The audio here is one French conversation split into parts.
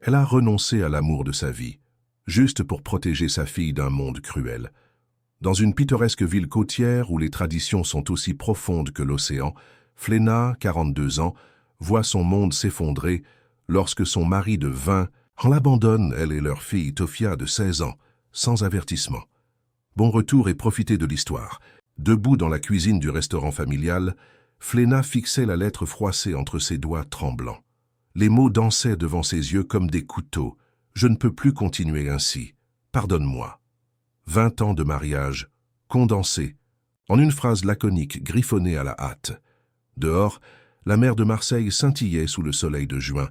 Elle a renoncé à l'amour de sa vie, juste pour protéger sa fille d'un monde cruel. Dans une pittoresque ville côtière où les traditions sont aussi profondes que l'océan, Flena, 42 ans, voit son monde s'effondrer lorsque son mari de 20 en l'abandonne, elle et leur fille Tofia de 16 ans, sans avertissement. Bon retour et profitez de l'histoire. Debout dans la cuisine du restaurant familial, Flena fixait la lettre froissée entre ses doigts tremblants. Les mots dansaient devant ses yeux comme des couteaux. « Je ne peux plus continuer ainsi. Pardonne-moi. » 20 ans de mariage, condensés, en une phrase laconique griffonnée à la hâte. Dehors, la mer de Marseille scintillait sous le soleil de juin,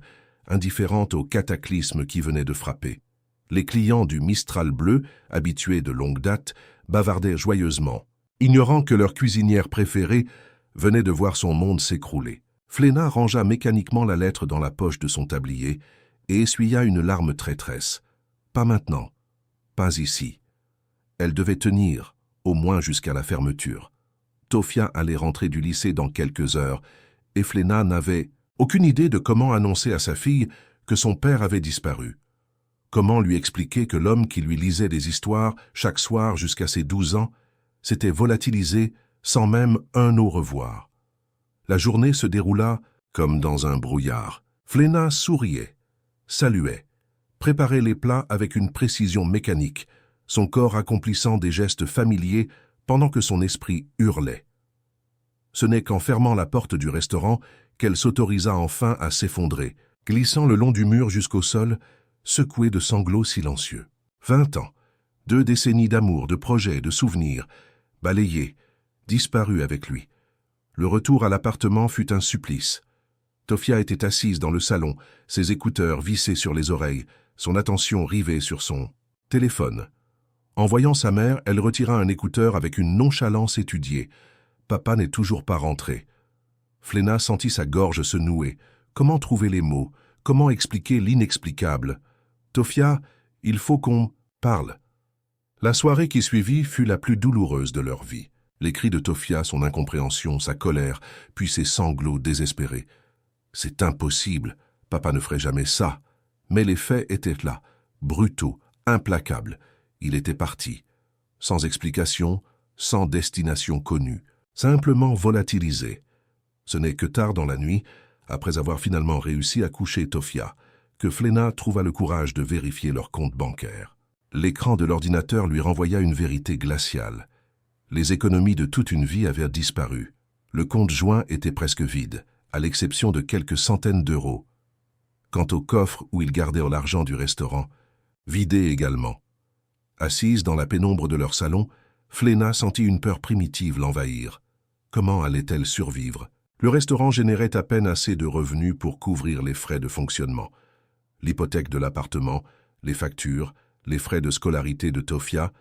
indifférente au cataclysme qui venait de frapper. Les clients du Mistral bleu, habitués de longue date, bavardaient joyeusement, ignorant que leur cuisinière préférée venait de voir son monde s'écrouler. Flena rangea mécaniquement la lettre dans la poche de son tablier et essuya une larme traîtresse. Pas maintenant, pas ici. Elle devait tenir, au moins jusqu'à la fermeture. Tofia allait rentrer du lycée dans quelques heures, et Flena n'avait aucune idée de comment annoncer à sa fille que son père avait disparu. Comment lui expliquer que l'homme qui lui lisait des histoires chaque soir jusqu'à ses 12 ans s'était volatilisé sans même un au revoir. La journée se déroula comme dans un brouillard. Flena souriait, saluait, préparait les plats avec une précision mécanique, son corps accomplissant des gestes familiers pendant que son esprit hurlait. Ce n'est qu'en fermant la porte du restaurant qu'elle s'autorisa enfin à s'effondrer, glissant le long du mur jusqu'au sol, secouée de sanglots silencieux. 20 ans, 2 décennies d'amour, de projets, de souvenirs, balayés, disparus avec lui. Le retour à l'appartement fut un supplice. Tofia était assise dans le salon, ses écouteurs vissés sur les oreilles, son attention rivée sur son téléphone. En voyant sa mère, elle retira un écouteur avec une nonchalance étudiée. Papa n'est toujours pas rentré. Flena sentit sa gorge se nouer. Comment trouver les mots? Comment expliquer l'inexplicable? Tofia, il faut qu'on parle. La soirée qui suivit fut la plus douloureuse de leur vie. Les cris de Tofia, son incompréhension, sa colère, puis ses sanglots désespérés. C'est impossible, papa ne ferait jamais ça. Mais les faits étaient là, brutaux, implacables. Il était parti, sans explication, sans destination connue, simplement volatilisé. Ce n'est que tard dans la nuit, après avoir finalement réussi à coucher Tofia, que Flena trouva le courage de vérifier leur compte bancaire. L'écran de l'ordinateur lui renvoya une vérité glaciale. Les économies de toute une vie avaient disparu. Le compte joint était presque vide, à l'exception de quelques centaines d'euros. Quant au coffre où ils gardèrent l'argent du restaurant, vidé également. Assise dans la pénombre de leur salon, Flena sentit une peur primitive l'envahir. Comment allait-elle survivre? Le restaurant générait à peine assez de revenus pour couvrir les frais de fonctionnement. L'hypothèque de l'appartement, les factures, les frais de scolarité de Tofia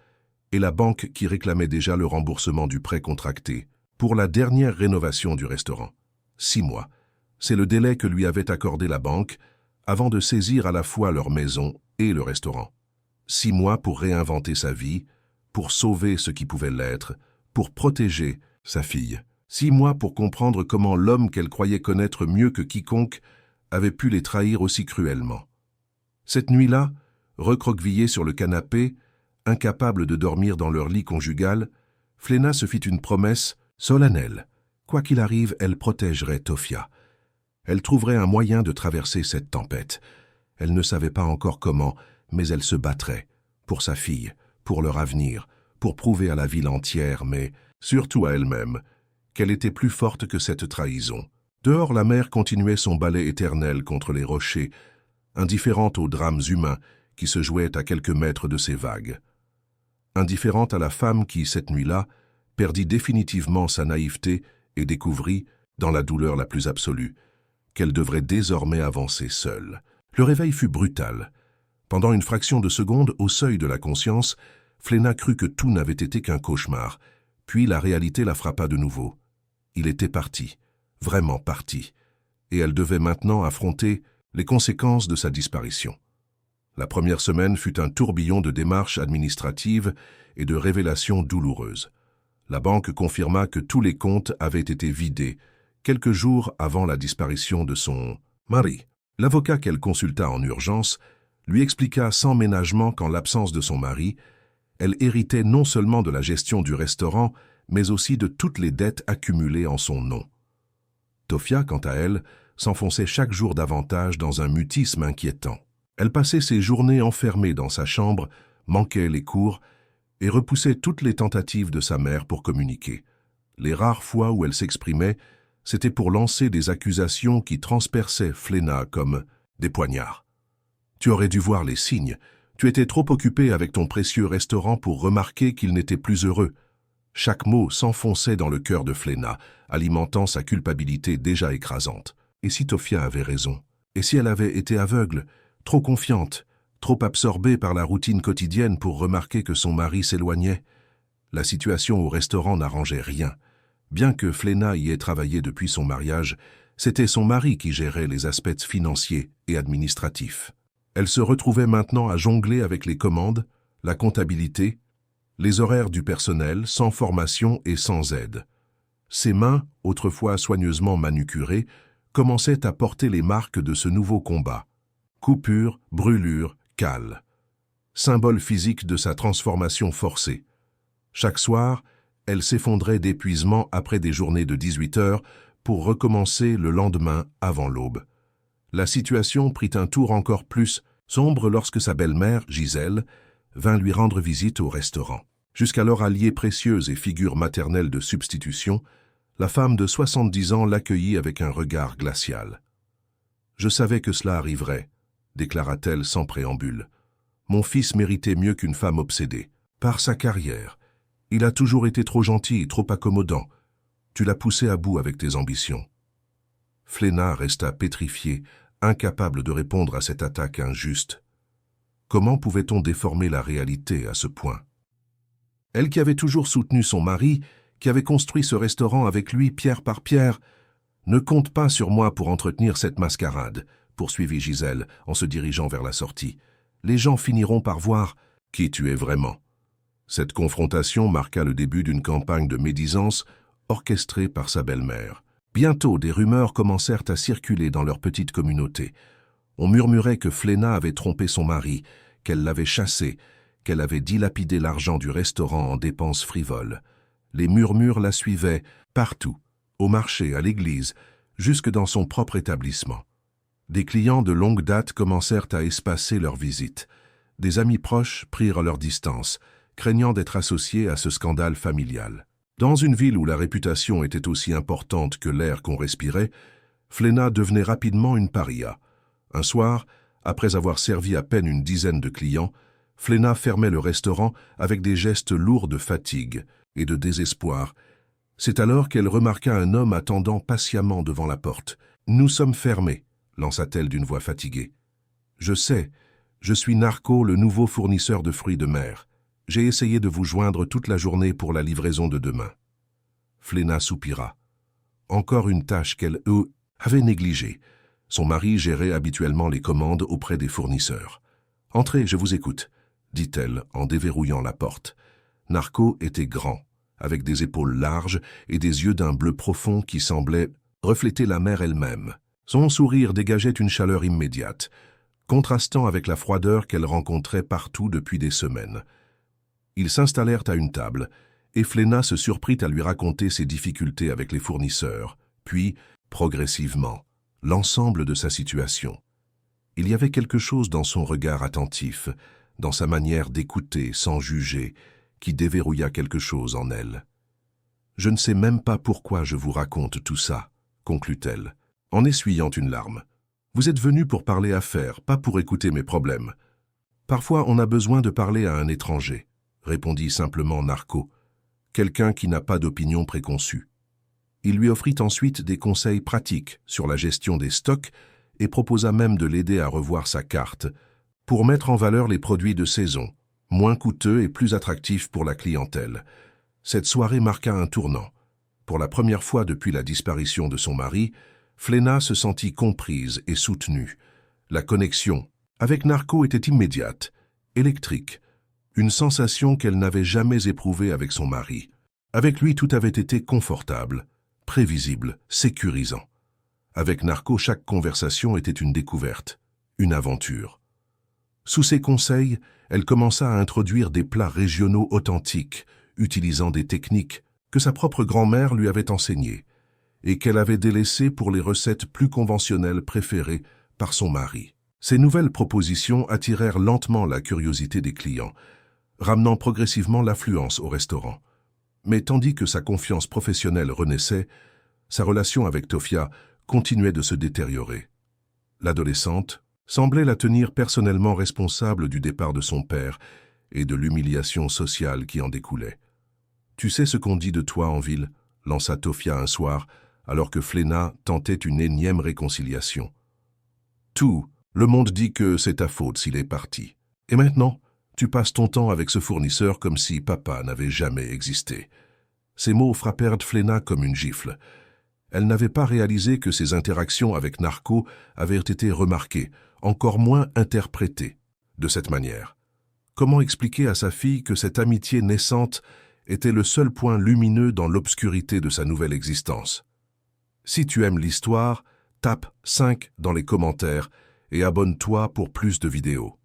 et la banque qui réclamait déjà le remboursement du prêt contracté pour la dernière rénovation du restaurant. 6 mois, c'est le délai que lui avait accordé la banque avant de saisir à la fois leur maison et le restaurant. 6 mois pour réinventer sa vie, pour sauver ce qui pouvait l'être, pour protéger sa fille. 6 mois pour comprendre comment l'homme qu'elle croyait connaître mieux que quiconque avait pu les trahir aussi cruellement. Cette nuit-là, recroquevillée sur le canapé, incapable de dormir dans leur lit conjugal, Flena se fit une promesse solennelle. Quoi qu'il arrive, elle protégerait Tofia. Elle trouverait un moyen de traverser cette tempête. Elle ne savait pas encore comment, mais elle se battrait, pour sa fille, pour leur avenir, pour prouver à la ville entière, mais surtout à elle-même, qu'elle était plus forte que cette trahison. Dehors, la mer continuait son ballet éternel contre les rochers, indifférente aux drames humains qui se jouaient à quelques mètres de ces vagues. Indifférente à la femme qui, cette nuit-là, perdit définitivement sa naïveté et découvrit, dans la douleur la plus absolue, qu'elle devrait désormais avancer seule. Le réveil fut brutal. Pendant une fraction de seconde, au seuil de la conscience, Flena crut que tout n'avait été qu'un cauchemar. Puis la réalité la frappa de nouveau. Il était parti, vraiment parti, et elle devait maintenant affronter les conséquences de sa disparition. La première semaine fut un tourbillon de démarches administratives et de révélations douloureuses. La banque confirma que tous les comptes avaient été vidés quelques jours avant la disparition de son mari. L'avocat qu'elle consulta en urgence lui expliqua sans ménagement qu'en l'absence de son mari, elle héritait non seulement de la gestion du restaurant, mais aussi de toutes les dettes accumulées en son nom. Tofia, quant à elle, s'enfonçait chaque jour davantage dans un mutisme inquiétant. Elle passait ses journées enfermée dans sa chambre, manquait les cours et repoussait toutes les tentatives de sa mère pour communiquer. Les rares fois où elle s'exprimait, c'était pour lancer des accusations qui transperçaient Fléna comme des poignards. Tu aurais dû voir les signes. Tu étais trop occupé avec ton précieux restaurant pour remarquer qu'il n'était plus heureux. Chaque mot s'enfonçait dans le cœur de Fléna, alimentant sa culpabilité déjà écrasante. Et si Tofia avait raison? Et si elle avait été aveugle, trop confiante, trop absorbée par la routine quotidienne pour remarquer que son mari s'éloignait? La situation au restaurant n'arrangeait rien. Bien que Fléna y ait travaillé depuis son mariage, c'était son mari qui gérait les aspects financiers et administratifs. Elle se retrouvait maintenant à jongler avec les commandes, la comptabilité, les horaires du personnel, sans formation et sans aide. Ses mains, autrefois soigneusement manucurées, commençaient à porter les marques de ce nouveau combat. Coupures, brûlures, cales. Symbole physique de sa transformation forcée. Chaque soir, elle s'effondrait d'épuisement après des journées de 18 heures pour recommencer le lendemain avant l'aube. La situation prit un tour encore plus sombre lorsque sa belle-mère, Gisèle, vint lui rendre visite au restaurant. Jusqu'alors alliée précieuse et figure maternelle de substitution, la femme de 70 ans l'accueillit avec un regard glacial. « Je savais que cela arriverait », déclara-t-elle sans préambule. « Mon fils méritait mieux qu'une femme obsédée. Par sa carrière, il a toujours été trop gentil, trop accommodant. Tu l'as poussé à bout avec tes ambitions. » Fléna resta pétrifiée, incapable de répondre à cette attaque injuste. Comment pouvait-on déformer la réalité à ce point? Elle qui avait toujours soutenu son mari, qui avait construit ce restaurant avec lui pierre par pierre, ne compte pas sur moi pour entretenir cette mascarade, poursuivit Gisèle en se dirigeant vers la sortie. Les gens finiront par voir qui tu es vraiment. Cette confrontation marqua le début d'une campagne de médisance orchestrée par sa belle-mère. Bientôt, des rumeurs commencèrent à circuler dans leur petite communauté. On murmurait que Fléna avait trompé son mari, qu'elle l'avait chassé, qu'elle avait dilapidé l'argent du restaurant en dépenses frivoles. Les murmures la suivaient partout, au marché, à l'église, jusque dans son propre établissement. Des clients de longue date commencèrent à espacer leurs visites. Des amis proches prirent leur distance, craignant d'être associés à ce scandale familial. Dans une ville où la réputation était aussi importante que l'air qu'on respirait, Fléna devenait rapidement une paria. Un soir, après avoir servi à peine une dizaine de clients, Fléna fermait le restaurant avec des gestes lourds de fatigue et de désespoir. C'est alors qu'elle remarqua un homme attendant patiemment devant la porte. « Nous sommes fermés », lança-t-elle d'une voix fatiguée. « Je sais, je suis Narco, le nouveau fournisseur de fruits de mer. J'ai essayé de vous joindre toute la journée pour la livraison de demain. » Fléna soupira. Encore une tâche qu'elle avait négligée. Son mari gérait habituellement les commandes auprès des fournisseurs. « Entrez, je vous écoute », dit-elle en déverrouillant la porte. Narco était grand, avec des épaules larges et des yeux d'un bleu profond qui semblaient refléter la mer elle-même. Son sourire dégageait une chaleur immédiate, contrastant avec la froideur qu'elle rencontrait partout depuis des semaines. Ils s'installèrent à une table, et Fléna se surprit à lui raconter ses difficultés avec les fournisseurs, puis, progressivement, l'ensemble de sa situation. Il y avait quelque chose dans son regard attentif, dans sa manière d'écouter sans juger, qui déverrouilla quelque chose en elle. « Je ne sais même pas pourquoi je vous raconte tout ça », conclut-elle, en essuyant une larme. « Vous êtes venu pour parler affaires, pas pour écouter mes problèmes. Parfois, on a besoin de parler à un étranger, » répondit simplement Narco, quelqu'un qui n'a pas d'opinion préconçue. Il lui offrit ensuite des conseils pratiques sur la gestion des stocks et proposa même de l'aider à revoir sa carte pour mettre en valeur les produits de saison, moins coûteux et plus attractifs pour la clientèle. Cette soirée marqua un tournant. Pour la première fois depuis la disparition de son mari, Fléna se sentit comprise et soutenue. La connexion avec Narco était immédiate, électrique, une sensation qu'elle n'avait jamais éprouvée avec son mari. Avec lui, tout avait été confortable, prévisible, sécurisant. Avec Narco, chaque conversation était une découverte, une aventure. Sous ses conseils, elle commença à introduire des plats régionaux authentiques, utilisant des techniques que sa propre grand-mère lui avait enseignées et qu'elle avait délaissées pour les recettes plus conventionnelles préférées par son mari. Ces nouvelles propositions attirèrent lentement la curiosité des clients, ramenant progressivement l'affluence au restaurant. Mais tandis que sa confiance professionnelle renaissait, sa relation avec Tofia continuait de se détériorer. L'adolescente semblait la tenir personnellement responsable du départ de son père et de l'humiliation sociale qui en découlait. « Tu sais ce qu'on dit de toi en ville ?» lança Tofia un soir, alors que Fléna tentait une énième réconciliation. « Tout, le monde dit que c'est ta faute s'il est parti. Et maintenant, tu passes ton temps avec ce fournisseur comme si papa n'avait jamais existé. » Ces mots frappèrent Fléna comme une gifle. Elle n'avait pas réalisé que ses interactions avec Narco avaient été remarquées, encore moins interprétées, de cette manière. Comment expliquer à sa fille que cette amitié naissante était le seul point lumineux dans l'obscurité de sa nouvelle existence? Si tu aimes l'histoire, tape 5 dans les commentaires et abonne-toi pour plus de vidéos.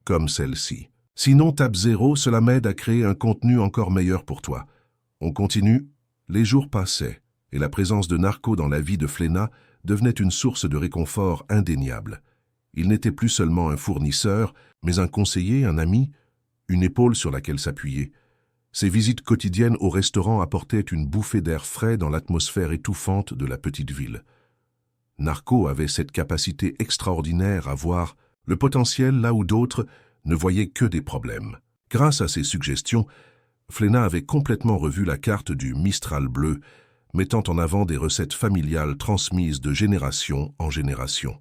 Comme celle-ci. Sinon, tape 0, cela m'aide à créer un contenu encore meilleur pour toi. On continue. Les jours passaient, et la présence de Narco dans la vie de Fléna devenait une source de réconfort indéniable. Il n'était plus seulement un fournisseur, mais un conseiller, un ami, une épaule sur laquelle s'appuyer. Ses visites quotidiennes au restaurant apportaient une bouffée d'air frais dans l'atmosphère étouffante de la petite ville. Narco avait cette capacité extraordinaire à voir le potentiel là où d'autres ne voyaient que des problèmes. Grâce à ses suggestions, Fléna avait complètement revu la carte du Mistral bleu, mettant en avant des recettes familiales transmises de génération en génération.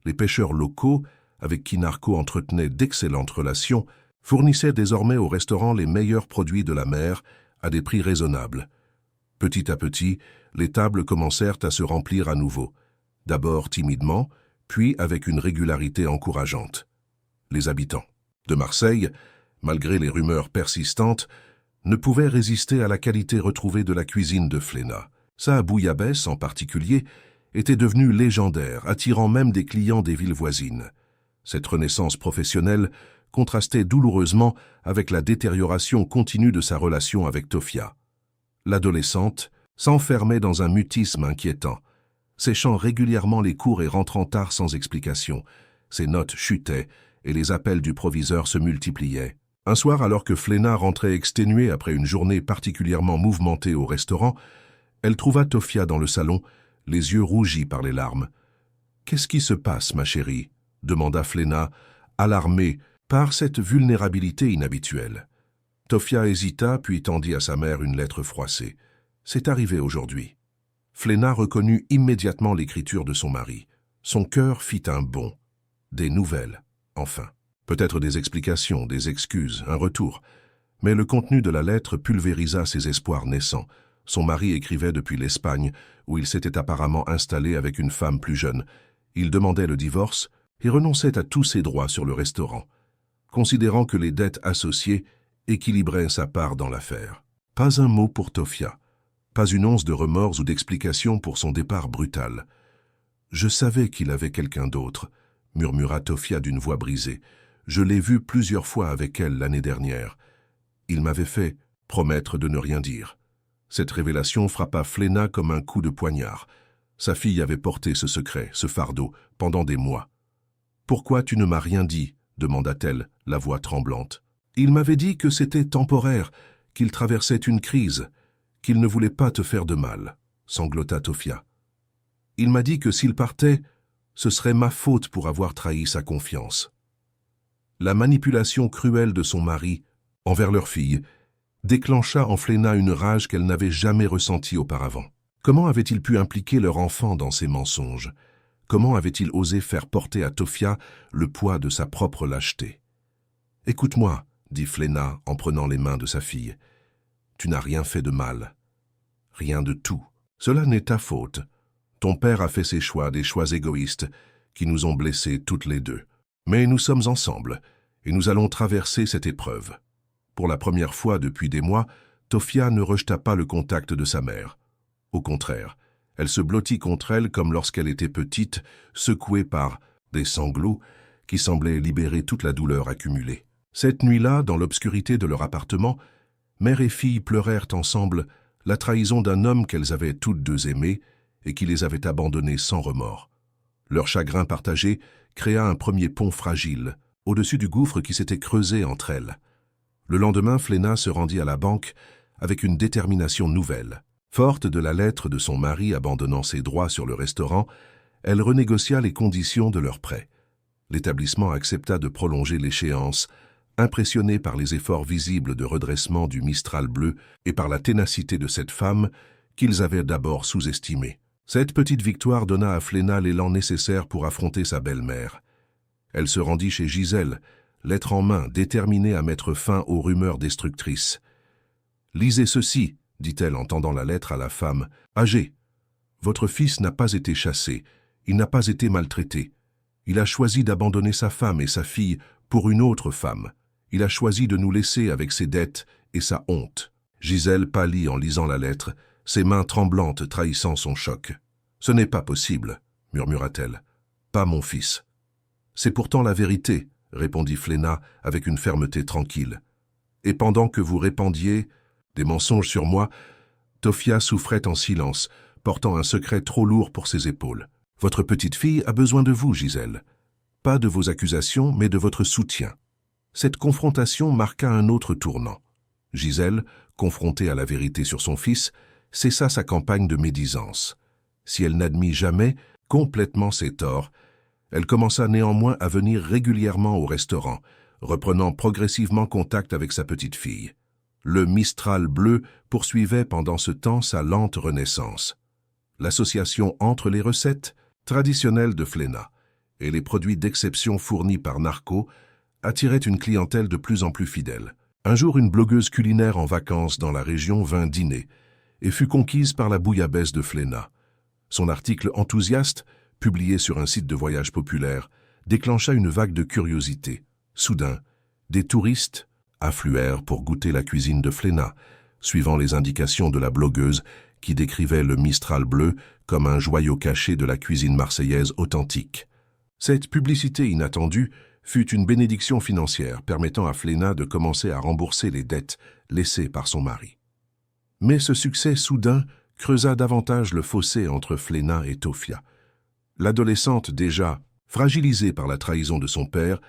Les pêcheurs locaux, avec qui Narco entretenait d'excellentes relations, fournissaient désormais au restaurant les meilleurs produits de la mer à des prix raisonnables. Petit à petit, les tables commencèrent à se remplir à nouveau, d'abord timidement, puis avec une régularité encourageante. Les habitants de Marseille, malgré les rumeurs persistantes, ne pouvaient résister à la qualité retrouvée de la cuisine de Fléna. Sa bouillabaisse, en particulier, était devenue légendaire, attirant même des clients des villes voisines. Cette renaissance professionnelle contrastait douloureusement avec la détérioration continue de sa relation avec Tofia. L'adolescente s'enfermait dans un mutisme inquiétant, séchant régulièrement les cours et rentrant tard sans explication. Ses notes chutaient et les appels du proviseur se multipliaient. Un soir, alors que Fléna rentrait exténuée après une journée particulièrement mouvementée au restaurant, elle trouva Tofia dans le salon, les yeux rougis par les larmes. « Qu'est-ce qui se passe, ma chérie ?» demanda Fléna, alarmée par cette vulnérabilité inhabituelle. Tofia hésita, puis tendit à sa mère une lettre froissée. « C'est arrivé aujourd'hui. » Fléna reconnut immédiatement l'écriture de son mari. Son cœur fit un bond. Des nouvelles, enfin. Peut-être des explications, des excuses, un retour. Mais le contenu de la lettre pulvérisa ses espoirs naissants. Son mari écrivait depuis l'Espagne, où il s'était apparemment installé avec une femme plus jeune. Il demandait le divorce et renonçait à tous ses droits sur le restaurant, considérant que les dettes associées équilibraient sa part dans l'affaire. Pas un mot pour Tofia, pas une once de remords ou d'explication pour son départ brutal. « Je savais qu'il avait quelqu'un d'autre », murmura Tofia d'une voix brisée. « Je l'ai vu plusieurs fois avec elle l'année dernière. Il m'avait fait promettre de ne rien dire. » Cette révélation frappa Fléna comme un coup de poignard. Sa fille avait porté ce secret, ce fardeau, pendant des mois. « Pourquoi tu ne m'as rien dit ?» demanda-t-elle, la voix tremblante. « Il m'avait dit que c'était temporaire, qu'il traversait une crise, qu'il ne voulait pas te faire de mal, » sanglota Tofia. « Il m'a dit que s'il partait, ce serait ma faute pour avoir trahi sa confiance. » La manipulation cruelle de son mari envers leur fille déclencha en Fléna une rage qu'elle n'avait jamais ressentie auparavant. Comment avait-il pu impliquer leur enfant dans ces mensonges? Comment avait-il osé faire porter à Tofia le poids de sa propre lâcheté? « Écoute-moi, » dit Fléna en prenant les mains de sa fille. « Tu n'as rien fait de mal. Rien de tout. Cela n'est ta faute. Ton père a fait ses choix, des choix égoïstes, qui nous ont blessés toutes les deux. Mais nous sommes ensemble, et nous allons traverser cette épreuve. » Pour la première fois depuis des mois, Tofia ne rejeta pas le contact de sa mère. Au contraire, Elle se blottit contre elle comme lorsqu'elle était petite, secouée par des sanglots qui semblaient libérer toute la douleur accumulée. Cette nuit-là, dans l'obscurité de leur appartement, mère et fille pleurèrent ensemble la trahison d'un homme qu'elles avaient toutes deux aimé et qui les avait abandonnées sans remords. Leur chagrin partagé créa un premier pont fragile, au-dessus du gouffre qui s'était creusé entre elles. Le lendemain, Fléna se rendit à la banque avec une détermination nouvelle. Forte de la lettre de son mari abandonnant ses droits sur le restaurant, elle renégocia les conditions de leur prêt. L'établissement accepta de prolonger l'échéance, impressionné par les efforts visibles de redressement du Mistral bleu et par la ténacité de cette femme qu'ils avaient d'abord sous-estimée. Cette petite victoire donna à Fléna l'élan nécessaire pour affronter sa belle-mère. Elle se rendit chez Gisèle, lettre en main, déterminée à mettre fin aux rumeurs destructrices. « Lisez ceci », dit-elle en tendant la lettre à la femme, âgée. « Votre fils n'a pas été chassé, il n'a pas été maltraité. Il a choisi d'abandonner sa femme et sa fille pour une autre femme. Il a choisi de nous laisser avec ses dettes et sa honte. » Gisèle pâlit en lisant la lettre, ses mains tremblantes trahissant son choc. « Ce n'est pas possible, » murmura-t-elle. « Pas mon fils. »« C'est pourtant la vérité, » répondit Fléna avec une fermeté tranquille. « Et pendant que vous répandiez des mensonges sur moi, Tofia souffrait en silence, portant un secret trop lourd pour ses épaules. Votre petite fille a besoin de vous, Gisèle. Pas de vos accusations, mais de votre soutien. » Cette confrontation marqua un autre tournant. Gisèle, confrontée à la vérité sur son fils, cessa sa campagne de médisance. Si elle n'admit jamais complètement ses torts, elle commença néanmoins à venir régulièrement au restaurant, reprenant progressivement contact avec sa petite fille. Le Mistral bleu poursuivait pendant ce temps sa lente renaissance. L'association entre les recettes traditionnelles de Fléna et les produits d'exception fournis par Narco attirait une clientèle de plus en plus fidèle. Un jour, une blogueuse culinaire en vacances dans la région vint dîner et fut conquise par la bouillabaisse de Fléna. Son article enthousiaste, publié sur un site de voyage populaire, déclencha une vague de curiosité. Soudain, des touristes affluèrent pour goûter la cuisine de Fléna, suivant les indications de la blogueuse qui décrivait le Mistral bleu comme un joyau caché de la cuisine marseillaise authentique. Cette publicité inattendue fut une bénédiction financière permettant à Fléna de commencer à rembourser les dettes laissées par son mari. Mais ce succès soudain creusa davantage le fossé entre Fléna et Tofia. L'adolescente, déjà fragilisée par la trahison de son père,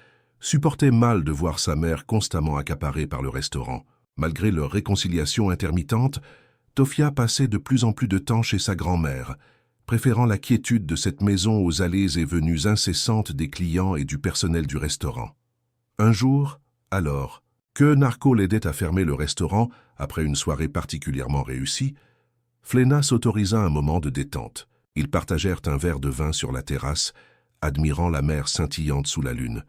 supportait mal de voir sa mère constamment accaparée par le restaurant. Malgré leur réconciliation intermittente, Tofia passait de plus en plus de temps chez sa grand-mère, préférant la quiétude de cette maison aux allées et venues incessantes des clients et du personnel du restaurant. Un jour, alors, que Narco l'aidait à fermer le restaurant après une soirée particulièrement réussie, Fléna s'autorisa un moment de détente. Ils partagèrent un verre de vin sur la terrasse, admirant la mer scintillante sous la lune.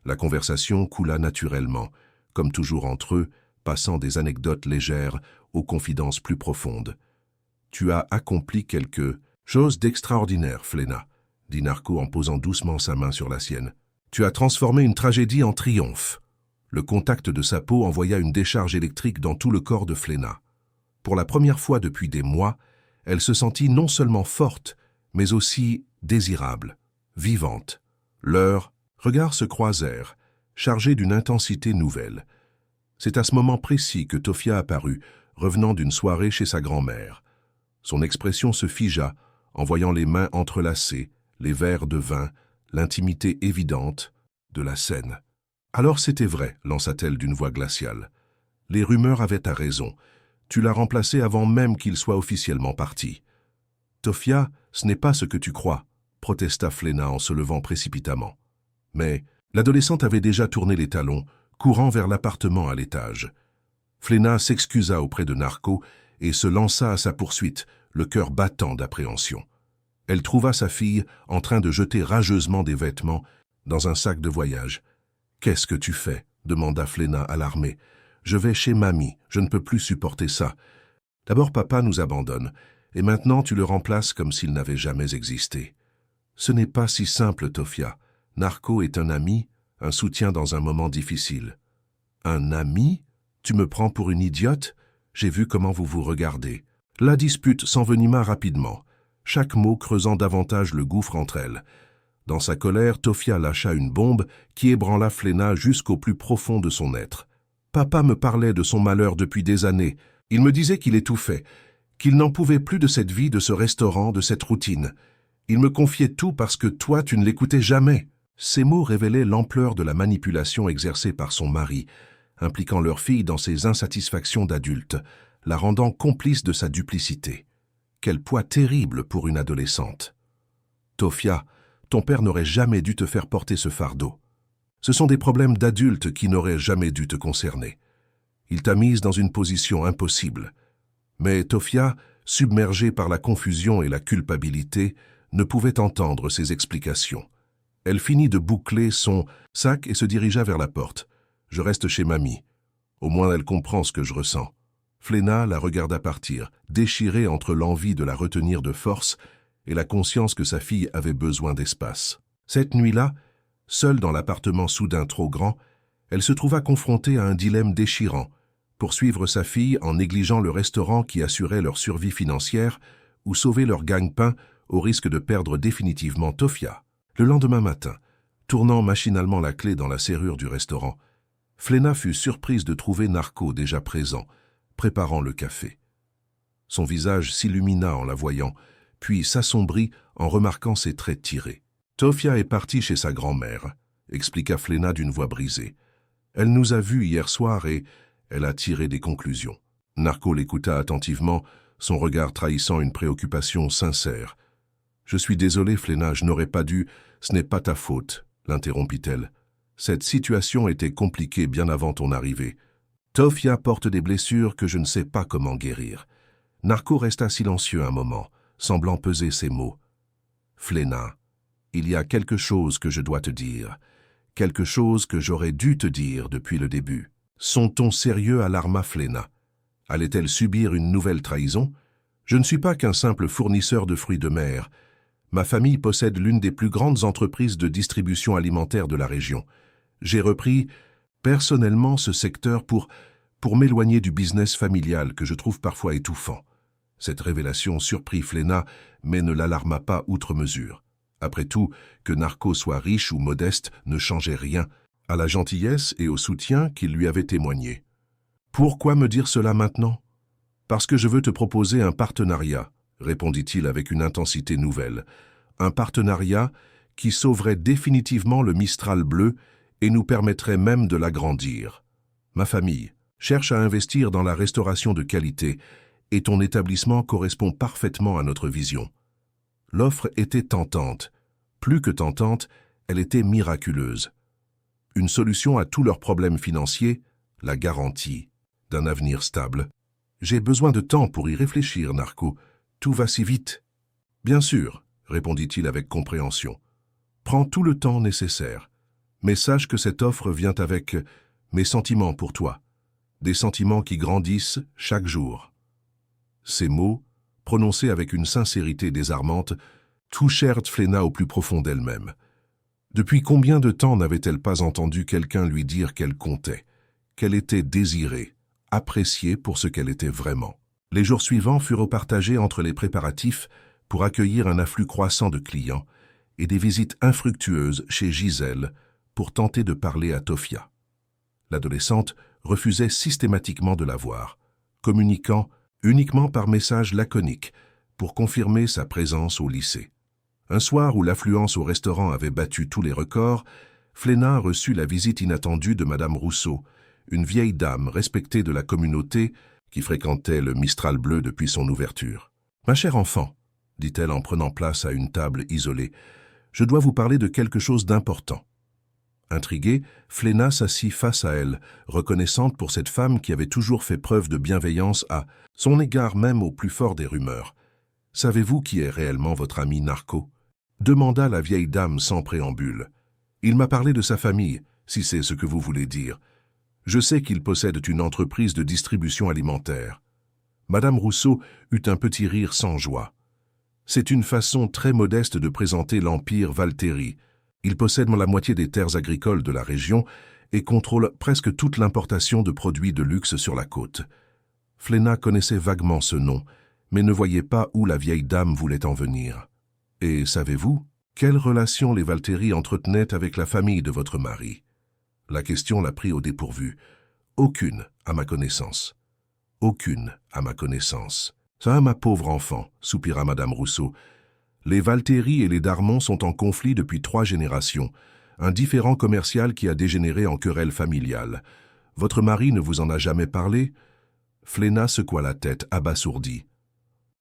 La conversation coula naturellement, comme toujours entre eux, passant des anecdotes légères aux confidences plus profondes. « Tu as accompli quelque chose d'extraordinaire, Fléna, » dit Narco en posant doucement sa main sur la sienne. « Tu as transformé une tragédie en triomphe. » Le contact de sa peau envoya une décharge électrique dans tout le corps de Fléna. Pour la première fois depuis des mois, elle se sentit non seulement forte, mais aussi désirable, vivante. Leurs regards se croisèrent, chargés d'une intensité nouvelle. C'est à ce moment précis que Tofia apparut, revenant d'une soirée chez sa grand-mère. Son expression se figea en voyant les mains entrelacées, les verres de vin, l'intimité évidente de la scène. « Alors c'était vrai, lança-t-elle d'une voix glaciale. Les rumeurs avaient ta raison. Tu l'as remplacé avant même qu'il soit officiellement parti. »« Tofia, ce n'est pas ce que tu crois, » protesta Fléna en se levant précipitamment. Mais l'adolescente avait déjà tourné les talons, courant vers l'appartement à l'étage. Fléna s'excusa auprès de Narco et se lança à sa poursuite, le cœur battant d'appréhension. Elle trouva sa fille en train de jeter rageusement des vêtements dans un sac de voyage. « Qu'est-ce que tu fais ?» demanda Fléna alarmée. « Je vais chez mamie, je ne peux plus supporter ça. D'abord papa nous abandonne, et maintenant tu le remplaces comme s'il n'avait jamais existé. » Ce n'est pas si simple, Tofia. Narco est un ami, un soutien dans un moment difficile. « Un ami ? Tu me prends pour une idiote ? J'ai vu comment vous vous regardez. » La dispute s'envenima rapidement. chaque mot creusant davantage le gouffre entre elles. Dans sa colère, Tofia lâcha une bombe qui ébranla Fléna jusqu'au plus profond de son être. « Papa me parlait de son malheur depuis des années. Il me disait qu'il étouffait, qu'il n'en pouvait plus de cette vie, de ce restaurant, de cette routine. Il me confiait tout parce que toi, tu ne l'écoutais jamais. » Ces mots révélaient l'ampleur de la manipulation exercée par son mari, impliquant leur fille dans ses insatisfactions d'adulte, la rendant complice de sa duplicité. Quel poids terrible pour une adolescente. « Tofia, ton père n'aurait jamais dû te faire porter ce fardeau. Ce sont des problèmes d'adultes qui n'auraient jamais dû te concerner. Il t'a mise dans une position impossible. » Mais Tofia, submergée par la confusion et la culpabilité, ne pouvait entendre ces explications. Elle finit de boucler son sac et se dirigea vers la porte. « Je reste chez mamie. Au moins elle comprend ce que je ressens. » Fléna la regarda partir, déchirée entre l'envie de la retenir de force et la conscience que sa fille avait besoin d'espace. Cette nuit-là, seule dans l'appartement soudain trop grand, elle se trouva confrontée à un dilemme déchirant: poursuivre sa fille en négligeant le restaurant qui assurait leur survie financière ou sauver leur gagne-pain au risque de perdre définitivement Tofia. Le lendemain matin, tournant machinalement la clé dans la serrure du restaurant, Fléna fut surprise de trouver Narco déjà présent, préparant le café. Son visage s'illumina en la voyant, puis s'assombrit en remarquant ses traits tirés. « Tofia est partie chez sa grand-mère », expliqua Fléna d'une voix brisée. « Elle nous a vus hier soir et elle a tiré des conclusions. » Narco l'écouta attentivement, son regard trahissant une préoccupation sincère. « Je suis désolée, Fléna, je n'aurais pas dû. Ce n'est pas ta faute, » l'interrompit-elle. « Cette situation était compliquée bien avant ton arrivée. Tofia porte des blessures que je ne sais pas comment guérir. » Narco resta silencieux un moment, semblant peser ses mots. « Fléna, il y a quelque chose que je dois te dire, quelque chose que j'aurais dû te dire depuis le début. » Son ton sérieux alarma Fléna. Allait-elle subir une nouvelle trahison? « Je ne suis pas qu'un simple fournisseur de fruits de mer. Ma famille possède l'une des plus grandes entreprises de distribution alimentaire de la région. J'ai repris personnellement ce secteur pour m'éloigner du business familial que je trouve parfois étouffant. » Cette révélation surprit Fléna, mais ne l'alarma pas outre mesure. Après tout, que Narco soit riche ou modeste ne changeait rien à la gentillesse et au soutien qu'il lui avait témoigné. « Pourquoi me dire cela maintenant ? » « Parce que je veux te proposer un partenariat, » répondit-il avec une intensité nouvelle. « Un partenariat qui sauverait définitivement le Mistral bleu et nous permettrait même de l'agrandir. Ma famille cherche à investir dans la restauration de qualité et ton établissement correspond parfaitement à notre vision. » L'offre était tentante. Plus que tentante, elle était miraculeuse. Une solution à tous leurs problèmes financiers, la garantie d'un avenir stable. « J'ai besoin de temps pour y réfléchir, Narco. Tout va si vite. »« Bien sûr, » répondit-il avec compréhension. « Prends tout le temps nécessaire. Mais sache que cette offre vient avec mes sentiments pour toi. Des sentiments qui grandissent chaque jour. » Ces mots, prononcés avec une sincérité désarmante, touchèrent Fléna au plus profond d'elle-même. Depuis combien de temps n'avait-elle pas entendu quelqu'un lui dire qu'elle comptait, qu'elle était désirée, appréciée pour ce qu'elle était vraiment? Les jours suivants furent partagés entre les préparatifs pour accueillir un afflux croissant de clients et des visites infructueuses chez Gisèle pour tenter de parler à Tofia. L'adolescente refusait systématiquement de la voir, communiquant uniquement par message laconique pour confirmer sa présence au lycée. Un soir où l'affluence au restaurant avait battu tous les records, Fléna reçut la visite inattendue de Madame Rousseau, une vieille dame respectée de la communauté qui fréquentait le Mistral bleu depuis son ouverture. « Ma chère enfant, » dit-elle en prenant place à une table isolée, « je dois vous parler de quelque chose d'important. » Intriguée, Fléna s'assit face à elle, reconnaissante pour cette femme qui avait toujours fait preuve de bienveillance à son égard même au plus fort des rumeurs. « Savez-vous qui est réellement votre ami Narco ?» demanda la vieille dame sans préambule. « Il m'a parlé de sa famille, si c'est ce que vous voulez dire. Je sais qu'il possède une entreprise de distribution alimentaire. » Madame Rousseau eut un petit rire sans joie. « C'est une façon très modeste de présenter l'empire Valtteri. Il possède la moitié des terres agricoles de la région et contrôle presque toute l'importation de produits de luxe sur la côte. » Fléna connaissait vaguement ce nom, mais ne voyait pas où la vieille dame voulait en venir. Et savez-vous, quelle relation les Valteri entretenaient avec la famille de votre mari? La question l'a pris au dépourvu. Aucune, à ma connaissance. Aucune, à ma connaissance. Ça, ma pauvre enfant, soupira Madame Rousseau. Les Valteri et les Darmon sont en conflit depuis 3 générations, un différend commercial qui a dégénéré en querelle familiale. Votre mari ne vous en a jamais parlé? Fléna secoua la tête, abasourdie.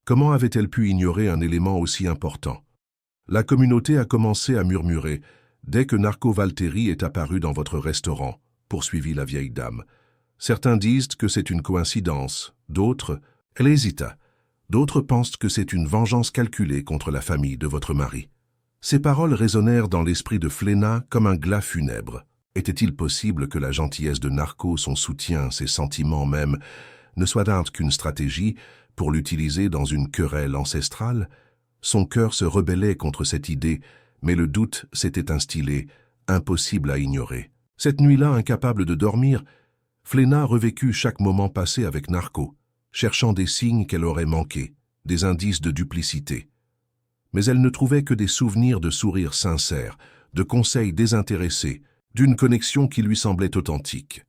Comment avait-elle pu ignorer un élément aussi important? La communauté a commencé à murmurer dès que Narco Valteri est apparu dans votre restaurant, poursuivit la vieille dame. Certains disent que c'est une coïncidence, d'autres, elle hésita, d'autres pensent que c'est une vengeance calculée contre la famille de votre mari. Ces paroles résonnèrent dans l'esprit de Fléna comme un glas funèbre. Était-il possible que la gentillesse de Narco, son soutien, ses sentiments même, ne soient qu'une stratégie pour l'utiliser dans une querelle ancestrale? Son cœur se rebellait contre cette idée, mais le doute s'était instillé, impossible à ignorer. Cette nuit-là, incapable de dormir, Fléna revécut chaque moment passé avec Narco, cherchant des signes qu'elle aurait manqués, des indices de duplicité. Mais elle ne trouvait que des souvenirs de sourires sincères, de conseils désintéressés, d'une connexion qui lui semblait authentique.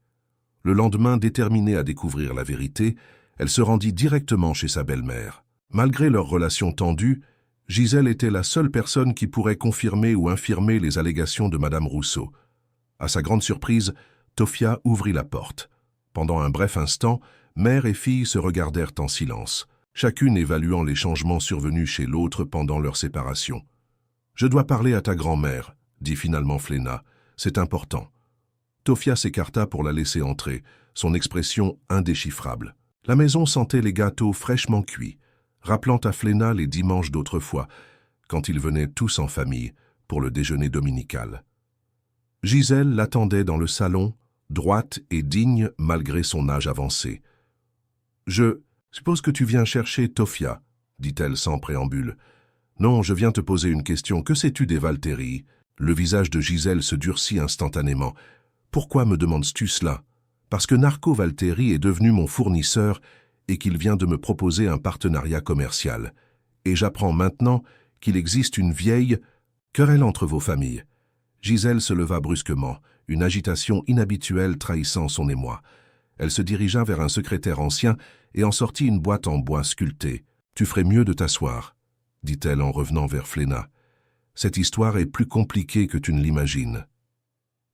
Le lendemain, déterminée à découvrir la vérité, elle se rendit directement chez sa belle-mère. Malgré leur relation tendue, Gisèle était la seule personne qui pourrait confirmer ou infirmer les allégations de Madame Rousseau. À sa grande surprise, Tofia ouvrit la porte. Pendant un bref instant, mère et fille se regardèrent en silence, chacune évaluant les changements survenus chez l'autre pendant leur séparation. « Je dois parler à ta grand-mère », dit finalement Fléna. « C'est important. » Tofia s'écarta pour la laisser entrer, son expression indéchiffrable. La maison sentait les gâteaux fraîchement cuits, rappelant à Fléna les dimanches d'autrefois, quand ils venaient tous en famille pour le déjeuner dominical. Gisèle l'attendait dans le salon, droite et digne malgré son âge avancé. « Je suppose que tu viens chercher Tofia, » dit-elle sans préambule. « Non, je viens te poser une question. Que sais-tu des Valteri ?» Le visage de Gisèle se durcit instantanément. « Pourquoi me demandes-tu cela? Parce que Narco Valteri est devenu mon fournisseur et qu'il vient de me proposer un partenariat commercial. Et j'apprends maintenant qu'il existe une vieille querelle entre vos familles. » Gisèle se leva brusquement, une agitation inhabituelle trahissant son émoi. Elle se dirigea vers un secrétaire ancien et en sortit une boîte en bois sculptée. « Tu ferais mieux de t'asseoir, » dit-elle en revenant vers Fléna. « Cette histoire est plus compliquée que tu ne l'imagines. »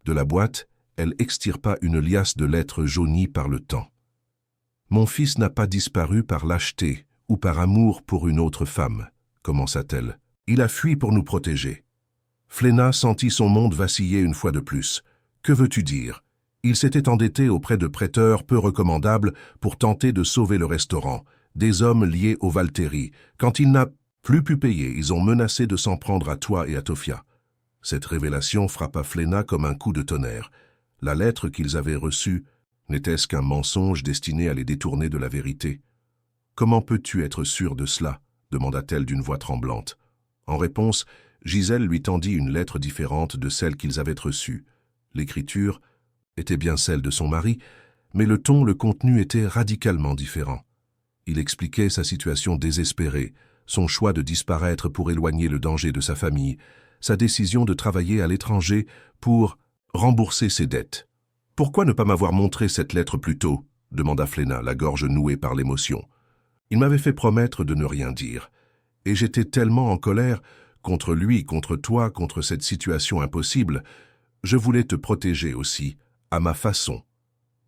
De la boîte, elle extirpa une liasse de lettres jaunies par le temps. « Mon fils n'a pas disparu par lâcheté ou par amour pour une autre femme, » commença-t-elle. « Il a fui pour nous protéger. » Fléna sentit son monde vaciller une fois de plus. « Que veux-tu dire? Il s'était endetté auprès de prêteurs peu recommandables pour tenter de sauver le restaurant, des hommes liés aux Valteri. Quand il n'a plus pu payer, ils ont menacé de s'en prendre à toi et à Tofia. » Cette révélation frappa Fléna comme un coup de tonnerre. La lettre qu'ils avaient reçue, n'était-ce qu'un mensonge destiné à les détourner de la vérité? « Comment peux-tu être sûr de cela ?» demanda-t-elle d'une voix tremblante. En réponse, Gisèle lui tendit une lettre différente de celle qu'ils avaient reçue. L'écriture était bien celle de son mari, mais le ton, le contenu étaient radicalement différents. Il expliquait sa situation désespérée, son choix de disparaître pour éloigner le danger de sa famille, sa décision de travailler à l'étranger pour rembourser ses dettes. « Pourquoi ne pas m'avoir montré cette lettre plus tôt ?» demanda Fléna, la gorge nouée par l'émotion. « Il m'avait fait promettre de ne rien dire. Et j'étais tellement en colère contre lui, contre toi, contre cette situation impossible. Je voulais te protéger aussi, à ma façon. »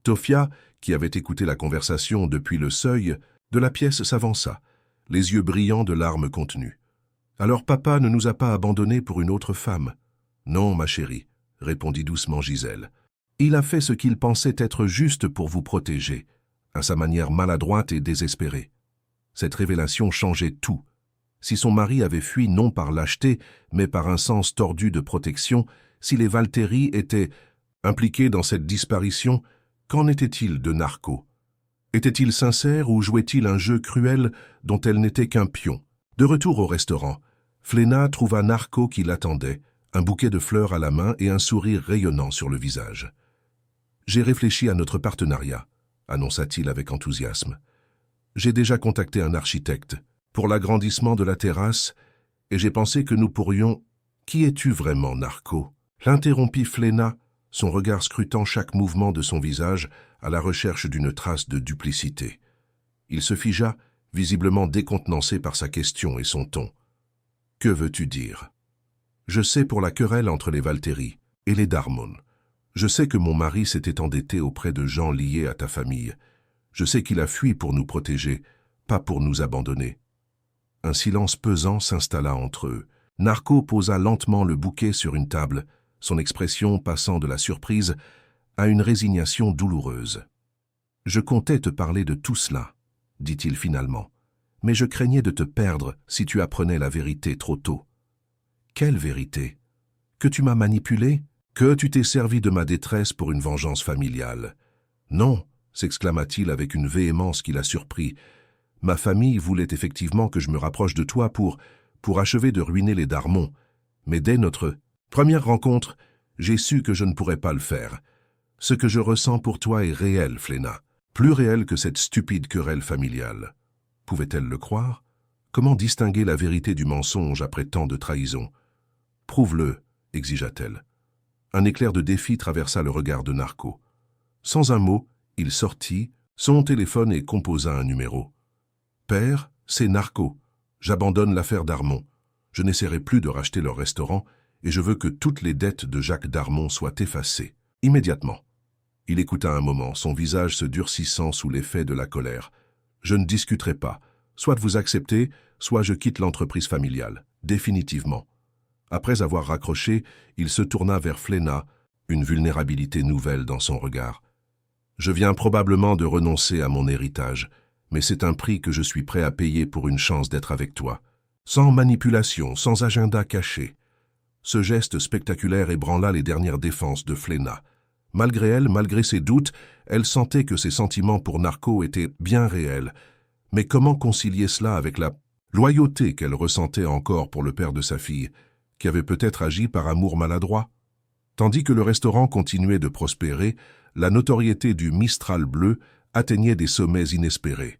Tofia, qui avait écouté la conversation depuis le seuil de la pièce, s'avança, les yeux brillants de larmes contenues. « Alors papa ne nous a pas abandonnés pour une autre femme. »« Non, ma chérie, » répondit doucement Gisèle. « Il a fait ce qu'il pensait être juste pour vous protéger, à sa manière maladroite et désespérée. » Cette révélation changeait tout. Si son mari avait fui non par lâcheté, mais par un sens tordu de protection, si les Valteri étaient impliqués dans cette disparition, qu'en était-il de Narco? Était-il sincère ou jouait-il un jeu cruel dont elle n'était qu'un pion? De retour au restaurant, Fléna trouva Narco qui l'attendait, un bouquet de fleurs à la main et un sourire rayonnant sur le visage. « J'ai réfléchi à notre partenariat, » annonça-t-il avec enthousiasme. « J'ai déjà contacté un architecte pour l'agrandissement de la terrasse et j'ai pensé que nous pourrions... Qui es-tu vraiment, Narco? L'interrompit Fléna, son regard scrutant chaque mouvement de son visage à la recherche d'une trace de duplicité. Il se figea, visiblement décontenancé par sa question et son ton. « Que veux-tu dire ?»« Je sais pour la querelle entre les Valtteri et les Darmon. Je sais que mon mari s'était endetté auprès de gens liés à ta famille. Je sais qu'il a fui pour nous protéger, pas pour nous abandonner. » Un silence pesant s'installa entre eux. Narco posa lentement le bouquet sur une table, son expression passant de la surprise à une résignation douloureuse. « Je comptais te parler de tout cela, » dit-il finalement, « mais je craignais de te perdre si tu apprenais la vérité trop tôt. » « Quelle vérité? Que tu m'as manipulé? Que tu t'es servi de ma détresse pour une vengeance familiale? »« Non » s'exclama-t-il avec une véhémence qui la surprit. « Ma famille voulait effectivement que je me rapproche de toi pour achever de ruiner les Darmon. Mais dès notre première rencontre, j'ai su que je ne pourrais pas le faire. Ce que je ressens pour toi est réel, Fléna, plus réel que cette stupide querelle familiale. » Pouvait-elle le croire? Comment distinguer la vérité du mensonge après tant de trahison? « Prouve-le, » exigea-t-elle. Un éclair de défi traversa le regard de Narco. Sans un mot, il sortit son téléphone et composa un numéro. « Père, c'est Narco. J'abandonne l'affaire Darmon. Je n'essaierai plus de racheter leur restaurant et je veux que toutes les dettes de Jacques Darmon soient effacées, immédiatement. » Il écouta un moment, son visage se durcissant sous l'effet de la colère. « Je ne discuterai pas. Soit vous acceptez, soit je quitte l'entreprise familiale, définitivement. » Après avoir raccroché, il se tourna vers Fléna, une vulnérabilité nouvelle dans son regard. « Je viens probablement de renoncer à mon héritage, mais c'est un prix que je suis prêt à payer pour une chance d'être avec toi. Sans manipulation, sans agenda caché. » Ce geste spectaculaire ébranla les dernières défenses de Fléna. Malgré elle, malgré ses doutes, elle sentait que ses sentiments pour Narco étaient bien réels. Mais comment concilier cela avec la loyauté qu'elle ressentait encore pour le père de sa fille, qui avait peut-être agi par amour maladroit? Tandis que le restaurant continuait de prospérer, la notoriété du Mistral bleu atteignait des sommets inespérés.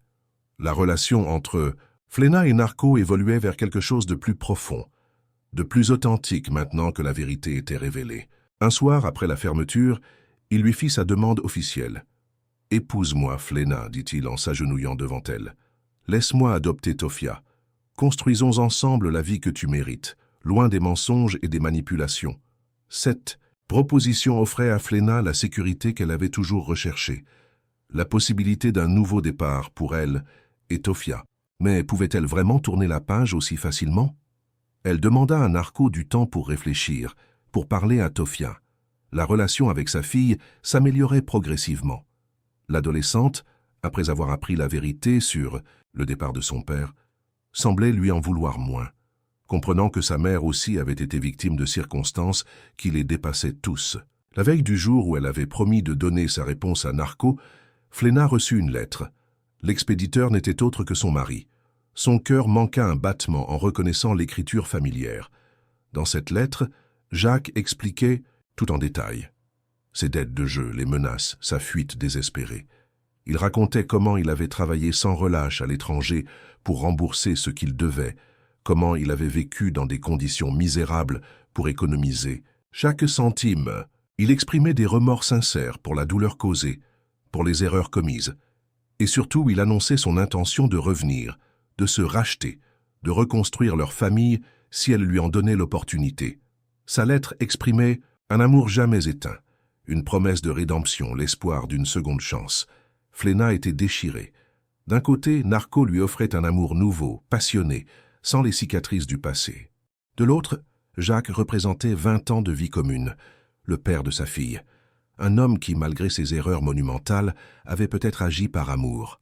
La relation entre Fléna et Narco évoluait vers quelque chose de plus profond, de plus authentique maintenant que la vérité était révélée. Un soir, après la fermeture, il lui fit sa demande officielle. « Épouse-moi, Fléna, dit-il en s'agenouillant devant elle. Laisse-moi adopter Tofia. Construisons ensemble la vie que tu mérites, loin des mensonges et des manipulations. » Cette proposition offrait à Fléna la sécurité qu'elle avait toujours recherchée, la possibilité d'un nouveau départ pour elle et Tofia. Mais pouvait-elle vraiment tourner la page aussi facilement? Elle demanda à Narco du temps pour réfléchir, pour parler à Tofia. La relation avec sa fille s'améliorait progressivement. L'adolescente, après avoir appris la vérité sur le départ de son père, semblait lui en vouloir moins, comprenant que sa mère aussi avait été victime de circonstances qui les dépassaient tous. La veille du jour où elle avait promis de donner sa réponse à Narco, Fléna reçut une lettre. L'expéditeur n'était autre que son mari. Son cœur manqua un battement en reconnaissant l'écriture familière. Dans cette lettre, Jacques expliquait tout en détail. Ses dettes de jeu, les menaces, sa fuite désespérée. Il racontait comment il avait travaillé sans relâche à l'étranger pour rembourser ce qu'il devait, comment il avait vécu dans des conditions misérables pour économiser. Chaque centime, il exprimait des remords sincères pour la douleur causée, pour les erreurs commises. Et surtout, il annonçait son intention de revenir, de se racheter, de reconstruire leur famille si elle lui en donnait l'opportunité. Sa lettre exprimait un amour jamais éteint, une promesse de rédemption, l'espoir d'une seconde chance. Fléna était déchirée. D'un côté, Narco lui offrait un amour nouveau, passionné, sans les cicatrices du passé. De l'autre, Jacques représentait 20 ans de vie commune, le père de sa fille. Un homme qui, malgré ses erreurs monumentales, avait peut-être agi par amour.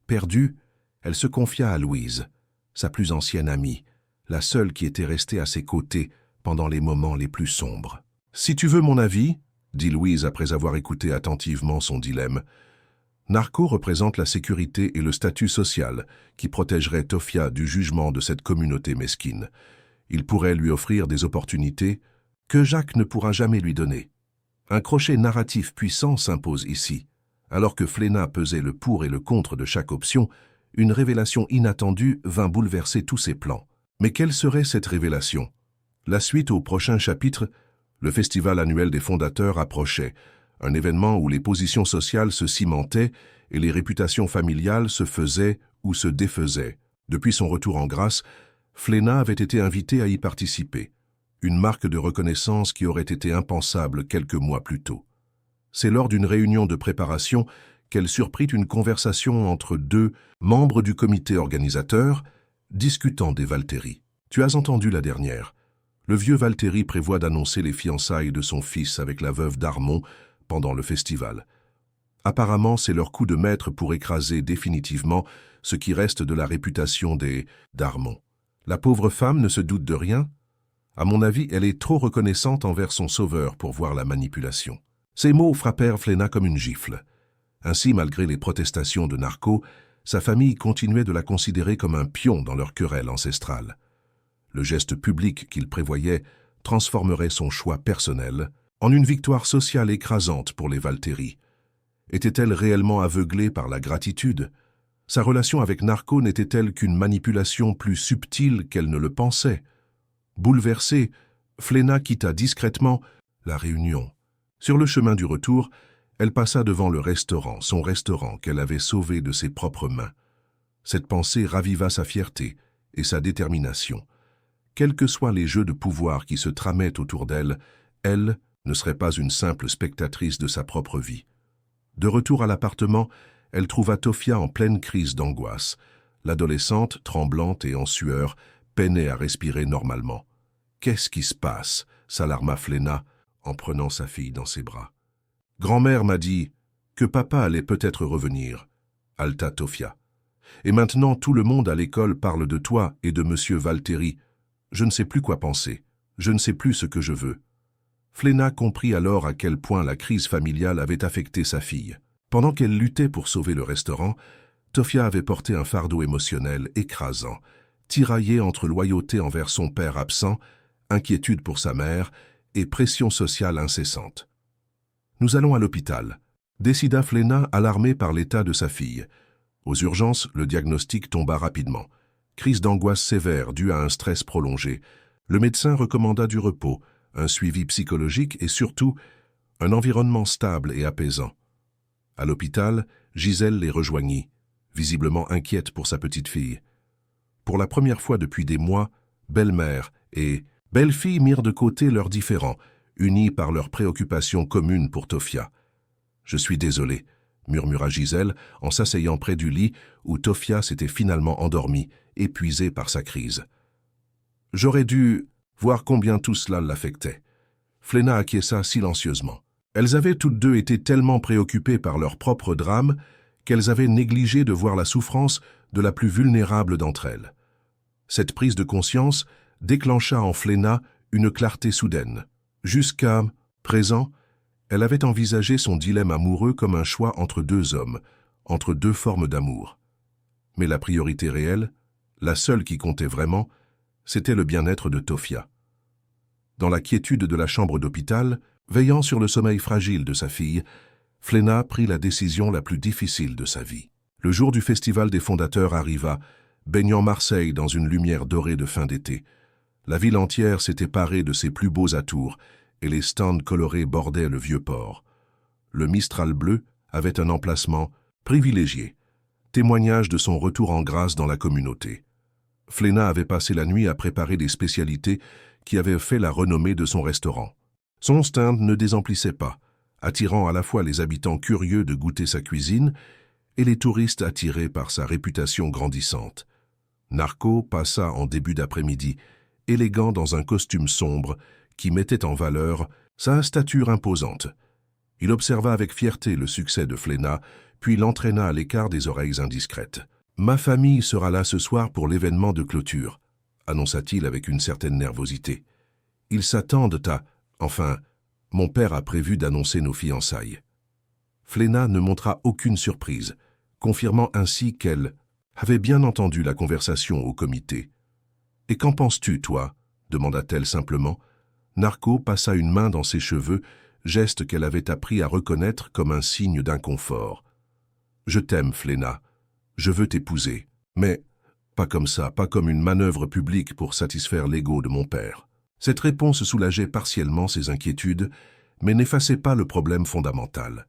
Perdue, elle se confia à Louise, sa plus ancienne amie, la seule qui était restée à ses côtés pendant les moments les plus sombres. « Si tu veux mon avis, » dit Louise après avoir écouté attentivement son dilemme, « Narco représente la sécurité et le statut social qui protégerait Tofia du jugement de cette communauté mesquine. Il pourrait lui offrir des opportunités que Jacques ne pourra jamais lui donner. Un crochet narratif puissant s'impose ici. Alors que Fléna pesait le pour et le contre de chaque option, une révélation inattendue vint bouleverser tous ses plans. Mais quelle serait cette révélation? La suite au prochain chapitre, le festival annuel des fondateurs approchait, un événement où les positions sociales se cimentaient et les réputations familiales se faisaient ou se défaisaient. Depuis son retour en grâce, Fléna avait été invitée à y participer, une marque de reconnaissance qui aurait été impensable quelques mois plus tôt. C'est lors d'une réunion de préparation qu'elle surprit une conversation entre deux membres du comité organisateur, discutant des Valtteri. Tu as entendu la dernière. Le vieux Valtteri prévoit d'annoncer les fiançailles de son fils avec la veuve d'Armon pendant le festival. Apparemment, c'est leur coup de maître pour écraser définitivement ce qui reste de la réputation des d'Armon. La pauvre femme ne se doute de rien. À mon avis, elle est trop reconnaissante envers son sauveur pour voir la manipulation. Ces mots frappèrent Fléna comme une gifle. Ainsi, malgré les protestations de Narco, sa famille continuait de la considérer comme un pion dans leur querelle ancestrale. Le geste public qu'il prévoyait transformerait son choix personnel en une victoire sociale écrasante pour les Valtteri. Était-elle réellement aveuglée par la gratitude? Sa relation avec Narco n'était-elle qu'une manipulation plus subtile qu'elle ne le pensait? Bouleversée, Fléna quitta discrètement la réunion. Sur le chemin du retour, elle passa devant le restaurant, son restaurant qu'elle avait sauvé de ses propres mains. Cette pensée raviva sa fierté et sa détermination. Quels que soient les jeux de pouvoir qui se tramaient autour d'elle, elle ne serait pas une simple spectatrice de sa propre vie. De retour à l'appartement, elle trouva Tofia en pleine crise d'angoisse. L'adolescente, tremblante et en sueur, peinait à respirer normalement. « Qu'est-ce qui se passe ?» s'alarma Fléna en prenant sa fille dans ses bras. « Grand-mère m'a dit que papa allait peut-être revenir, » haleta Tofia. « Et maintenant tout le monde à l'école parle de toi et de monsieur Valtteri. Je ne sais plus quoi penser, je ne sais plus ce que je veux. » Fléna comprit alors à quel point la crise familiale avait affecté sa fille. Pendant qu'elle luttait pour sauver le restaurant, Tofia avait porté un fardeau émotionnel écrasant, tiraillé entre loyauté envers son père absent, inquiétude pour sa mère et pression sociale incessante. « Nous allons à l'hôpital », décida Fléna, alarmée par l'état de sa fille. Aux urgences, le diagnostic tomba rapidement. Crise d'angoisse sévère due à un stress prolongé. Le médecin recommanda du repos, un suivi psychologique et surtout un environnement stable et apaisant. À l'hôpital, Gisèle les rejoignit, visiblement inquiète pour sa petite fille. Pour la première fois depuis des mois, belle-mère et belle-fille mirent de côté leurs différends, unis par leurs préoccupations communes pour Tofia. « Je suis désolée », murmura Gisèle en s'asseyant près du lit où Tofia s'était finalement endormie, épuisée par sa crise. « J'aurais dû voir combien tout cela l'affectait. » Fléna acquiesça silencieusement. Elles avaient toutes deux été tellement préoccupées par leur propre drame qu'elles avaient négligé de voir la souffrance de la plus vulnérable d'entre elles. Cette prise de conscience déclencha en Fléna une clarté soudaine. Jusqu'à présent, elle avait envisagé son dilemme amoureux comme un choix entre deux hommes, entre deux formes d'amour. Mais la priorité réelle, la seule qui comptait vraiment, c'était le bien-être de Tofia. Dans la quiétude de la chambre d'hôpital, veillant sur le sommeil fragile de sa fille, Fléna prit la décision la plus difficile de sa vie. Le jour du festival des fondateurs arriva, baignant Marseille dans une lumière dorée de fin d'été. La ville entière s'était parée de ses plus beaux atours et les stands colorés bordaient le vieux port. Le Mistral bleu avait un emplacement privilégié, témoignage de son retour en grâce dans la communauté. Fléna avait passé la nuit à préparer des spécialités qui avaient fait la renommée de son restaurant. Son stand ne désemplissait pas, attirant à la fois les habitants curieux de goûter sa cuisine et les touristes attirés par sa réputation grandissante. Narco passa en début d'après-midi, élégant dans un costume sombre qui mettait en valeur sa stature imposante. Il observa avec fierté le succès de Fléna, puis l'entraîna à l'écart des oreilles indiscrètes. « Ma famille sera là ce soir pour l'événement de clôture », annonça-t-il avec une certaine nervosité. « Ils s'attendent à... Enfin, mon père a prévu d'annoncer nos fiançailles. » Fléna ne montra aucune surprise, confirmant ainsi qu'elle avait bien entendu la conversation au comité. « Et qu'en penses-tu, toi » demanda-t-elle simplement. Narco passa une main dans ses cheveux, geste qu'elle avait appris à reconnaître comme un signe d'inconfort. « Je t'aime, Fléna, Je veux t'épouser. Mais pas comme ça, pas comme une manœuvre publique pour satisfaire l'ego de mon père. Cette réponse soulageait partiellement ses inquiétudes, mais n'effaçait pas le problème fondamental.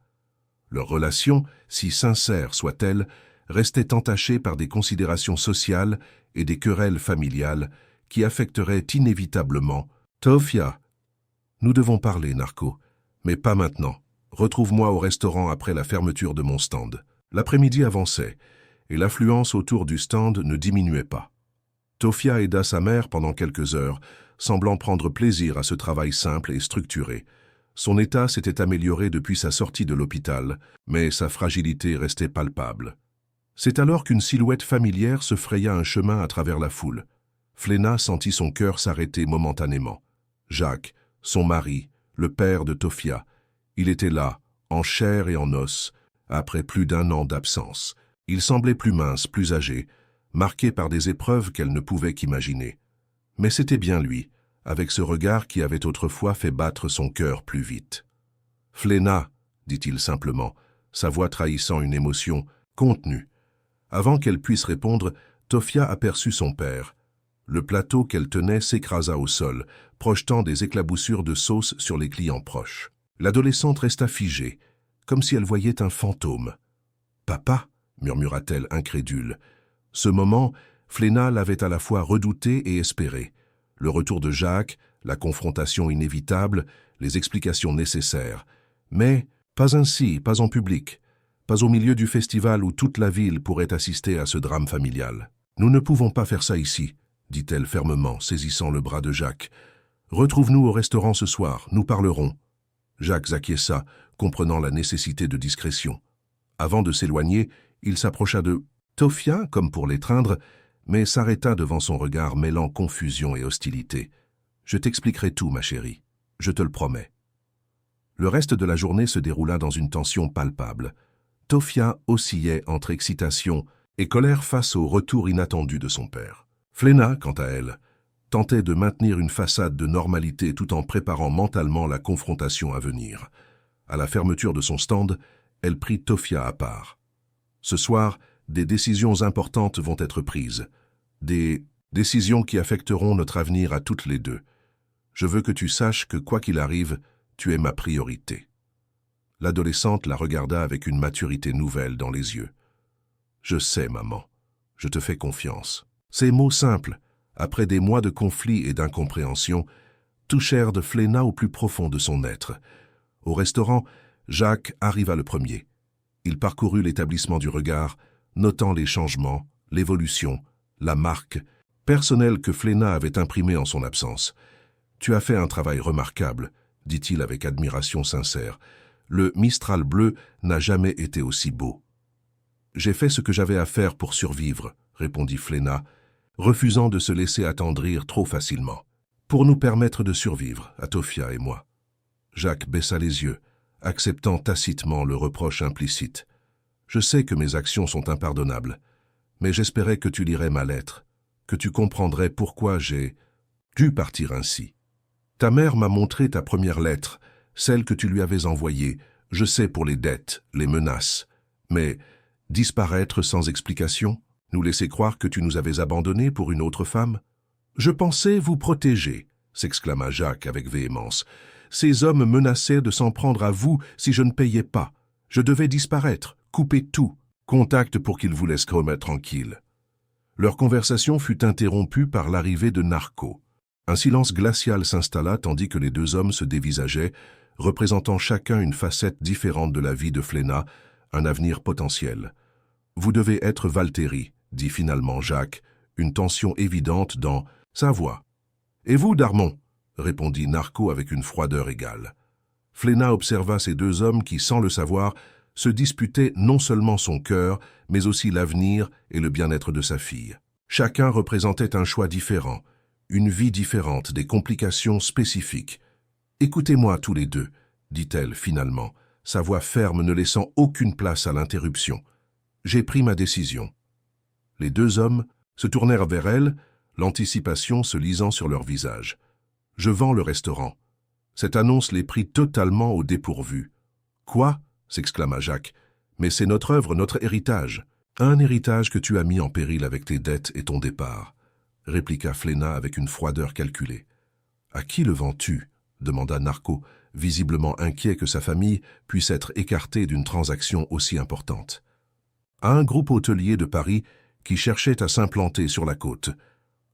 Leur relation, si sincère soit-elle, restait entachée par des considérations sociales et des querelles familiales qui affecteraient inévitablement Tofia. Nous devons parler, Narco, mais pas maintenant. Retrouve-moi au restaurant après la fermeture de mon stand. L'après-midi avançait, et l'affluence autour du stand ne diminuait pas. Tofia aida sa mère pendant quelques heures, semblant prendre plaisir à ce travail simple et structuré. Son état s'était amélioré depuis sa sortie de l'hôpital, mais sa fragilité restait palpable. C'est alors qu'une silhouette familière se fraya un chemin à travers la foule. Fléna sentit son cœur s'arrêter momentanément. Jacques, son mari, le père de Tofia, il était là, en chair et en os, après plus d'1 an d'absence. Il semblait plus mince, plus âgé, marqué par des épreuves qu'elle ne pouvait qu'imaginer. Mais c'était bien lui, avec ce regard qui avait autrefois fait battre son cœur plus vite. « Fléna », dit-il simplement, sa voix trahissant une émotion contenue. Avant qu'elle puisse répondre, Tofia aperçut son père. Le plateau qu'elle tenait s'écrasa au sol, projetant des éclaboussures de sauce sur les clients proches. L'adolescente resta figée, comme si elle voyait un fantôme. « Papa » murmura-t-elle incrédule. Ce moment, Fléna l'avait à la fois redouté et espéré. Le retour de Jacques, la confrontation inévitable, les explications nécessaires. Mais pas ainsi, pas en public, pas au milieu du festival où toute la ville pourrait assister à ce drame familial. « Nous ne pouvons pas faire ça ici », dit-elle fermement, saisissant le bras de Jacques. « Retrouve-nous au restaurant ce soir, nous parlerons. » Jacques acquiesça, comprenant la nécessité de discrétion. Avant de s'éloigner, il s'approcha de Tofia, comme pour l'étreindre, mais s'arrêta devant son regard mêlant confusion et hostilité. « Je t'expliquerai tout, ma chérie. Je te le promets. » Le reste de la journée se déroula dans une tension palpable. Tofia oscillait entre excitation et colère face au retour inattendu de son père. Fléna, quant à elle, tentait de maintenir une façade de normalité tout en préparant mentalement la confrontation à venir. À la fermeture de son stand, elle prit Tofia à part. « Ce soir, des décisions importantes vont être prises. Des décisions qui affecteront notre avenir à toutes les deux. Je veux que tu saches que, quoi qu'il arrive, tu es ma priorité. » L'adolescente la regarda avec une maturité nouvelle dans les yeux. « Je sais, maman. Je te fais confiance. » Ces mots simples, après des mois de conflits et d'incompréhension, touchèrent de Fléna au plus profond de son être. Au restaurant, Jacques arriva le premier. Il parcourut l'établissement du regard, notant les changements, l'évolution, la marque personnelle que Fléna avait imprimée en son absence. « Tu as fait un travail remarquable, » dit-il avec admiration sincère. « Le Mistral bleu n'a jamais été aussi beau. »« J'ai fait ce que j'avais à faire pour survivre, » répondit Fléna, refusant de se laisser attendrir trop facilement. « Pour nous permettre de survivre, à Tofia et moi. » Jacques baissa les yeux, acceptant tacitement le reproche implicite. « Je sais que mes actions sont impardonnables, mais j'espérais que tu lirais ma lettre, que tu comprendrais pourquoi j'ai dû partir ainsi. Ta mère m'a montré ta première lettre, celle que tu lui avais envoyée, je sais pour les dettes, les menaces, mais disparaître sans explication, nous laisser croire que tu nous avais abandonnés pour une autre femme? Je pensais vous protéger, s'exclama Jacques avec véhémence. Ces hommes menaçaient de s'en prendre à vous si je ne payais pas. Je devais disparaître, couper tout, contact pour qu'ils vous laissent remettre tranquille. Leur conversation fut interrompue par l'arrivée de Narco. Un silence glacial s'installa tandis que les deux hommes se dévisageaient, représentant chacun une facette différente de la vie de Fléna, un avenir potentiel. « Vous devez être Valtteri », dit finalement Jacques, une tension évidente dans sa voix. « Et vous, Darmon ?» répondit Narco avec une froideur égale. Fléna observa ces deux hommes qui, sans le savoir, se disputaient non seulement son cœur, mais aussi l'avenir et le bien-être de sa fille. Chacun représentait un choix différent, une vie différente, des complications spécifiques. « Écoutez-moi tous les deux, » dit-elle finalement, sa voix ferme ne laissant aucune place à l'interruption. « J'ai pris ma décision. » Les deux hommes se tournèrent vers elle, l'anticipation se lisant sur leur visage. « Je vends le restaurant. » Cette annonce les prit totalement au dépourvu. « Quoi ?» s'exclama Jacques. « Mais c'est notre œuvre, notre héritage. Un héritage que tu as mis en péril avec tes dettes et ton départ, répliqua Fléna avec une froideur calculée. À qui le vends-tu? Demanda Narco, visiblement inquiet que sa famille puisse être écartée d'une transaction aussi importante. À un groupe hôtelier de Paris qui cherchait à s'implanter sur la côte.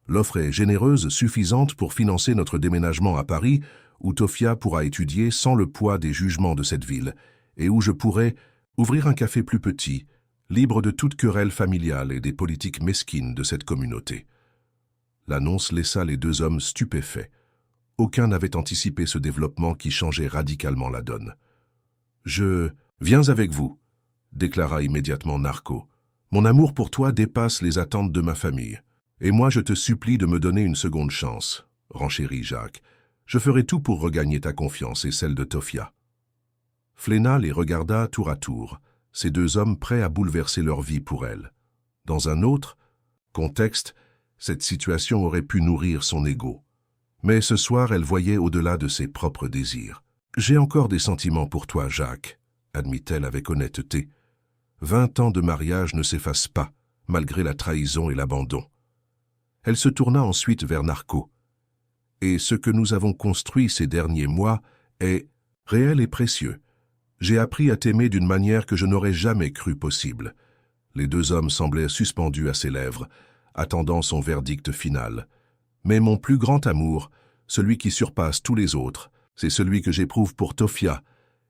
L'offre est généreuse, suffisante pour financer notre déménagement à Paris, où Tofia pourra étudier sans le poids des jugements de cette ville, et où je pourrai ouvrir un café plus petit, libre de toute querelle familiale et des politiques mesquines de cette communauté. L'annonce laissa les deux hommes stupéfaits. Aucun n'avait anticipé ce développement qui changeait radicalement la donne. « Je viens avec vous », déclara immédiatement Narco. « Mon amour pour toi dépasse les attentes de ma famille. Et moi, je te supplie de me donner une seconde chance, » renchérit Jacques. « Je ferai tout pour regagner ta confiance et celle de Tofia. » Fléna les regarda tour à tour, ces deux hommes prêts à bouleverser leur vie pour elle. Dans un autre contexte, cette situation aurait pu nourrir son ego. Mais ce soir, elle voyait au-delà de ses propres désirs. « J'ai encore des sentiments pour toi, Jacques, » admit-elle avec honnêteté. 20 ans de mariage ne s'effacent pas, malgré la trahison et l'abandon. Elle se tourna ensuite vers Narco. « Et ce que nous avons construit ces derniers mois est réel et précieux. J'ai appris à t'aimer d'une manière que je n'aurais jamais cru possible. » Les deux hommes semblaient suspendus à ses lèvres, attendant son verdict final. « Mais mon plus grand amour, celui qui surpasse tous les autres, c'est celui que j'éprouve pour Tofia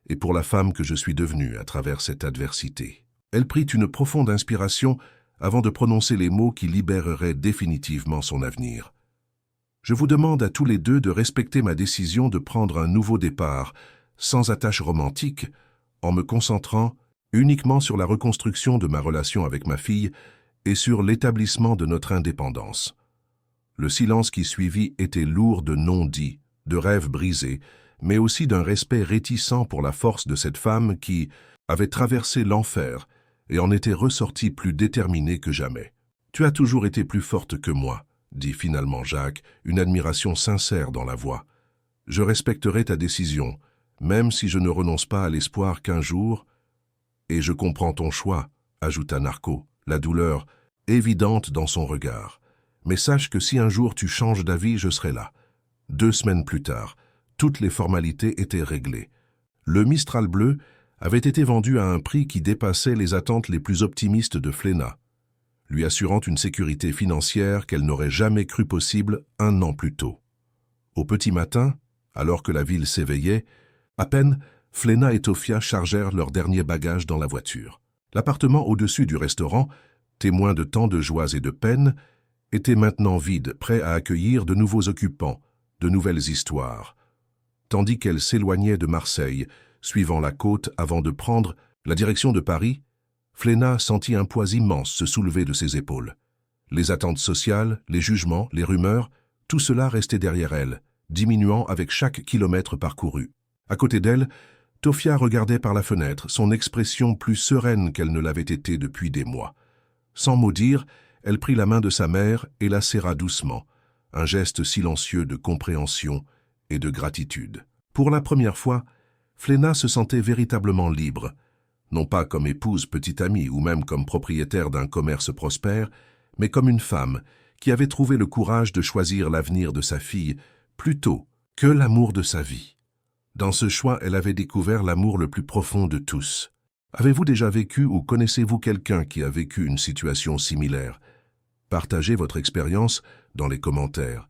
et pour la femme que je suis devenue à travers cette adversité. » Elle prit une profonde inspiration avant de prononcer les mots qui libéreraient définitivement son avenir. « Je vous demande à tous les deux de respecter ma décision de prendre un nouveau départ, sans attache romantique, en me concentrant uniquement sur la reconstruction de ma relation avec ma fille et sur l'établissement de notre indépendance. » Le silence qui suivit était lourd de non-dits, de rêves brisés, mais aussi d'un respect réticent pour la force de cette femme qui avait traversé l'enfer et en était ressortie plus déterminée que jamais. « Tu as toujours été plus forte que moi, » dit finalement Jacques, une admiration sincère dans la voix. « Je respecterai ta décision, même si je ne renonce pas à l'espoir qu'un jour... » « Et je comprends ton choix, » ajouta Narco, la douleur évidente dans son regard. « Mais sache que si un jour tu changes d'avis, je serai là. » 2 semaines plus tard, toutes les formalités étaient réglées. Le Mistral bleu avait été vendu à un prix qui dépassait les attentes les plus optimistes de Fléna, lui assurant une sécurité financière qu'elle n'aurait jamais cru possible 1 an plus tôt. Au petit matin, alors que la ville s'éveillait, à peine Fléna et Tofia chargèrent leurs derniers bagages dans la voiture. L'appartement au-dessus du restaurant, témoin de tant de joies et de peines, était maintenant vide, prêt à accueillir de nouveaux occupants, de nouvelles histoires. Tandis qu'elle s'éloignait de Marseille, suivant la côte avant de prendre la direction de Paris, Fléna sentit un poids immense se soulever de ses épaules. Les attentes sociales, les jugements, les rumeurs, tout cela restait derrière elle, diminuant avec chaque kilomètre parcouru. À côté d'elle, Tofia regardait par la fenêtre, son expression plus sereine qu'elle ne l'avait été depuis des mois. Sans mot dire, elle prit la main de sa mère et la serra doucement, un geste silencieux de compréhension et de gratitude. Pour la première fois, Fléna se sentait véritablement libre, non pas comme épouse, petite amie ou même comme propriétaire d'un commerce prospère, mais comme une femme qui avait trouvé le courage de choisir l'avenir de sa fille plutôt que l'amour de sa vie. Dans ce choix, elle avait découvert l'amour le plus profond de tous. Avez-vous déjà vécu ou connaissez-vous quelqu'un qui a vécu une situation similaire? Partagez votre expérience dans les commentaires.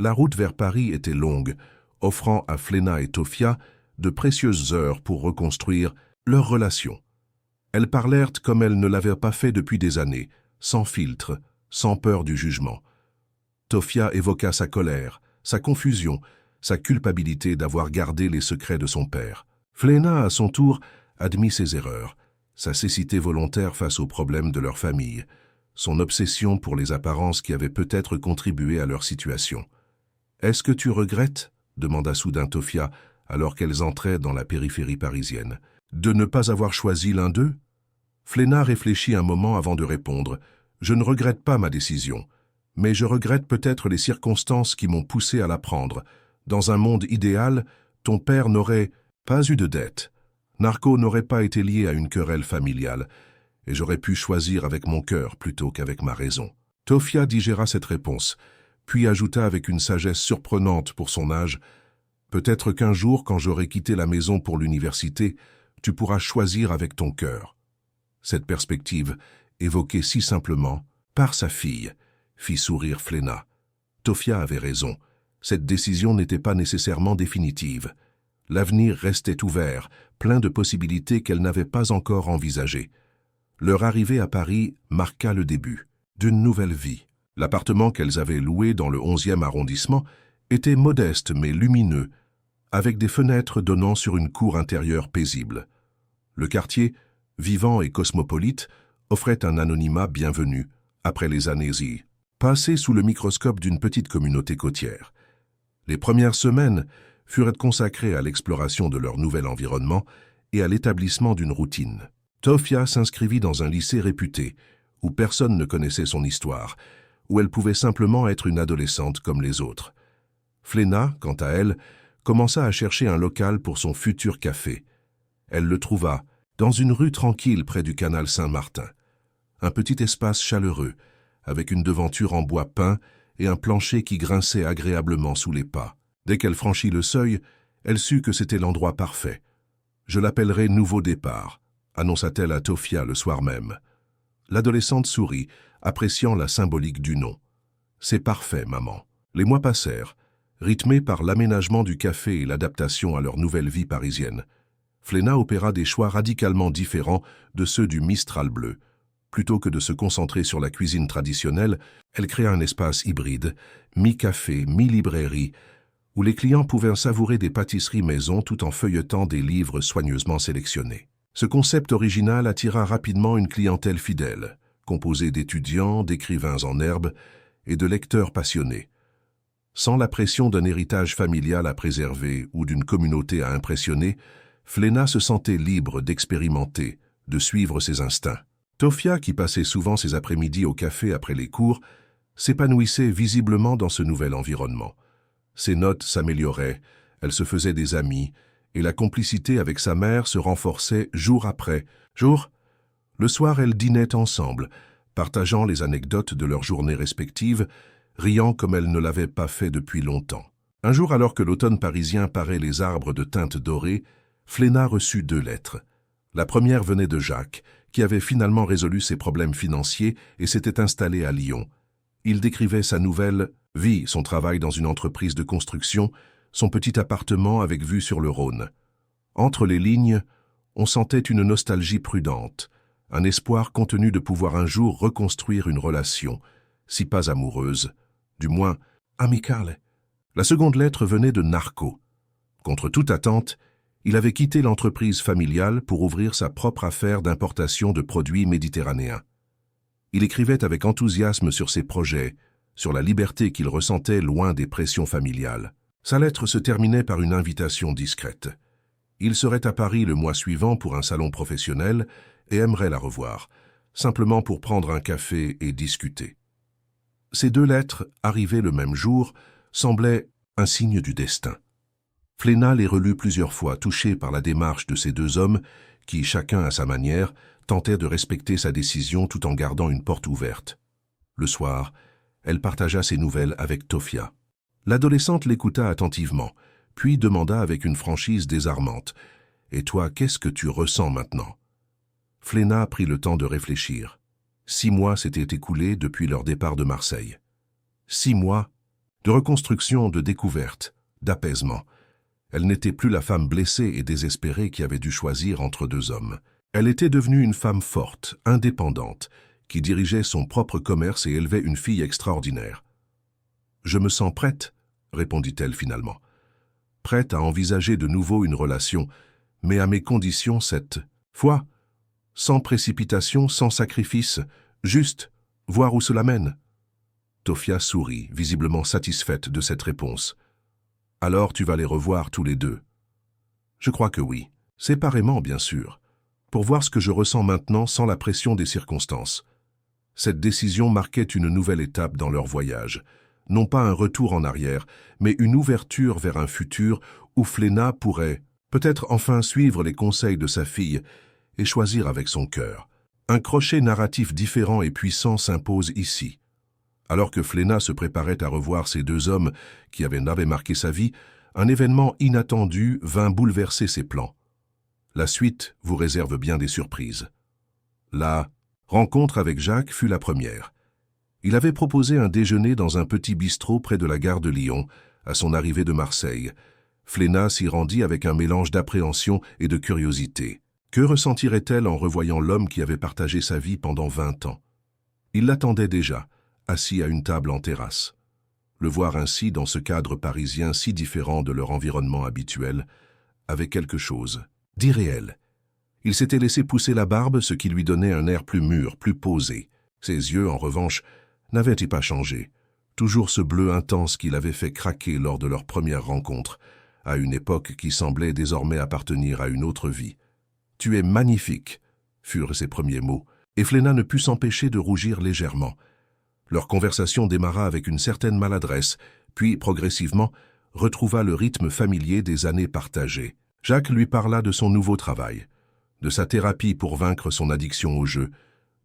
La route vers Paris était longue, offrant à Fléna et Tofia de précieuses heures pour reconstruire leur relation. Elles parlèrent comme elles ne l'avaient pas fait depuis des années, sans filtre, sans peur du jugement. Tofia évoqua sa colère, sa confusion, sa culpabilité d'avoir gardé les secrets de son père. Fléna, à son tour, admit ses erreurs, sa cécité volontaire face aux problèmes de leur famille, son obsession pour les apparences qui avaient peut-être contribué à leur situation. « Est-ce que tu regrettes ?» demanda soudain Tofia, alors qu'elles entraient dans la périphérie parisienne. « De ne pas avoir choisi l'un d'eux ?» Fléna réfléchit un moment avant de répondre. « Je ne regrette pas ma décision, mais je regrette peut-être les circonstances qui m'ont poussé à la prendre. Dans un monde idéal, ton père n'aurait pas eu de dette. Narco n'aurait pas été lié à une querelle familiale. et j'aurais pu choisir avec mon cœur plutôt qu'avec ma raison. Tofia digéra cette réponse, puis ajouta avec une sagesse surprenante pour son âge, « Peut-être qu'un jour, quand j'aurai quitté la maison pour l'université, tu pourras choisir avec ton cœur. » Cette perspective, évoquée si simplement par sa fille, fit sourire Fléna. Tofia avait raison. Cette décision n'était pas nécessairement définitive. L'avenir restait ouvert, plein de possibilités qu'elle n'avait pas encore envisagées. Leur arrivée à Paris marqua le début d'une nouvelle vie. L'appartement qu'elles avaient loué dans le 11e arrondissement était modeste mais lumineux, avec des fenêtres donnant sur une cour intérieure paisible. Le quartier, vivant et cosmopolite, offrait un anonymat bienvenu après les années passées sous le microscope d'une petite communauté côtière. Les premières semaines furent consacrées à l'exploration de leur nouvel environnement et à l'établissement d'une routine. Tofia s'inscrivit dans un lycée réputé, où personne ne connaissait son histoire, où elle pouvait simplement être une adolescente comme les autres. Fléna, quant à elle, commença à chercher un local pour son futur café. Elle le trouva dans une rue tranquille près du canal Saint-Martin. Un petit espace chaleureux, avec une devanture en bois peint et un plancher qui grinçait agréablement sous les pas. Dès qu'elle franchit le seuil, elle sut que c'était l'endroit parfait. « Je l'appellerai Nouveau Départ », annonça-t-elle à Tofia le soir même. L'adolescente sourit, appréciant la symbolique du nom. « C'est parfait, maman. » Les mois passèrent, rythmés par l'aménagement du café et l'adaptation à leur nouvelle vie parisienne. Fléna opéra des choix radicalement différents de ceux du Mistral bleu. Plutôt que de se concentrer sur la cuisine traditionnelle, elle créa un espace hybride, mi-café, mi-librairie, où les clients pouvaient savourer des pâtisseries maison tout en feuilletant des livres soigneusement sélectionnés. Ce concept original attira rapidement une clientèle fidèle, composée d'étudiants, d'écrivains en herbe et de lecteurs passionnés. Sans la pression d'un héritage familial à préserver ou d'une communauté à impressionner, Fléna se sentait libre d'expérimenter, de suivre ses instincts. Tofia, qui passait souvent ses après-midi au café après les cours, s'épanouissait visiblement dans ce nouvel environnement. Ses notes s'amélioraient, elle se faisait des amis, et la complicité avec sa mère se renforçait jour après jour. Le soir, elles dînaient ensemble, partageant les anecdotes de leurs journées respectives, riant comme elles ne l'avaient pas fait depuis longtemps. Un jour, alors que l'automne parisien parait les arbres de teinte dorée, Fléna reçut 2 lettres. La première venait de Jacques, qui avait finalement résolu ses problèmes financiers et s'était installé à Lyon. Il décrivait sa nouvelle vie, son travail dans une entreprise de construction, son petit appartement avec vue sur le Rhône. Entre les lignes, on sentait une nostalgie prudente, un espoir contenu de pouvoir un jour reconstruire une relation, si pas amoureuse, du moins amicale. La seconde lettre venait de Narco. Contre toute attente, il avait quitté l'entreprise familiale pour ouvrir sa propre affaire d'importation de produits méditerranéens. Il écrivait avec enthousiasme sur ses projets, sur la liberté qu'il ressentait loin des pressions familiales. Sa lettre se terminait par une invitation discrète. Il serait à Paris le mois suivant pour un salon professionnel et aimerait la revoir, simplement pour prendre un café et discuter. Ces 2 lettres, arrivées le même jour, semblaient un signe du destin. Fléna les relut plusieurs fois, touchée par la démarche de ces 2 hommes qui, chacun à sa manière, tentèrent de respecter sa décision tout en gardant une porte ouverte. Le soir, elle partagea ses nouvelles avec Tofia. L'adolescente l'écouta attentivement, puis demanda avec une franchise désarmante « Et toi, qu'est-ce que tu ressens maintenant ?» Fléna prit le temps de réfléchir. 6 mois s'étaient écoulés depuis leur départ de Marseille. 6 mois de reconstruction, de découverte, d'apaisement. Elle n'était plus la femme blessée et désespérée qui avait dû choisir entre 2 hommes. Elle était devenue une femme forte, indépendante, qui dirigeait son propre commerce et élevait une fille extraordinaire. « Je me sens prête », répondit-elle finalement. « Prête à envisager de nouveau une relation, mais à mes conditions cette fois, sans précipitation, sans sacrifice, juste, voir où cela mène. » Tofia sourit, visiblement satisfaite de cette réponse. « Alors tu vas les revoir tous les 2 ?»« Je crois que oui, séparément bien sûr, pour voir ce que je ressens maintenant sans la pression des circonstances. » Cette décision marquait une nouvelle étape dans leur voyage, non pas un retour en arrière, mais une ouverture vers un futur où Fléna pourrait peut-être enfin suivre les conseils de sa fille et choisir avec son cœur. Un crochet narratif différent et puissant s'impose ici. Alors que Fléna se préparait à revoir ces deux hommes qui n'avaient marqué sa vie, un événement inattendu vint bouleverser ses plans. La suite vous réserve bien des surprises. La rencontre avec Jacques fut la première. Il avait proposé un déjeuner dans un petit bistrot près de la gare de Lyon, à son arrivée de Marseille. Fléna s'y rendit avec un mélange d'appréhension et de curiosité. Que ressentirait-elle en revoyant l'homme qui avait partagé sa vie pendant 20 ans? Il l'attendait déjà, assis à une table en terrasse. Le voir ainsi dans ce cadre parisien si différent de leur environnement habituel avait quelque chose d'irréel. Il s'était laissé pousser la barbe, ce qui lui donnait un air plus mûr, plus posé. Ses yeux, en revanche, n'avaient-ils pas changé? Toujours ce bleu intense qui l'avait fait craquer lors de leur première rencontre, à une époque qui semblait désormais appartenir à une autre vie. « Tu es magnifique », furent ses premiers mots, et Fléna ne put s'empêcher de rougir légèrement. Leur conversation démarra avec une certaine maladresse, puis, progressivement, retrouva le rythme familier des années partagées. Jacques lui parla de son nouveau travail, de sa thérapie pour vaincre son addiction au jeu,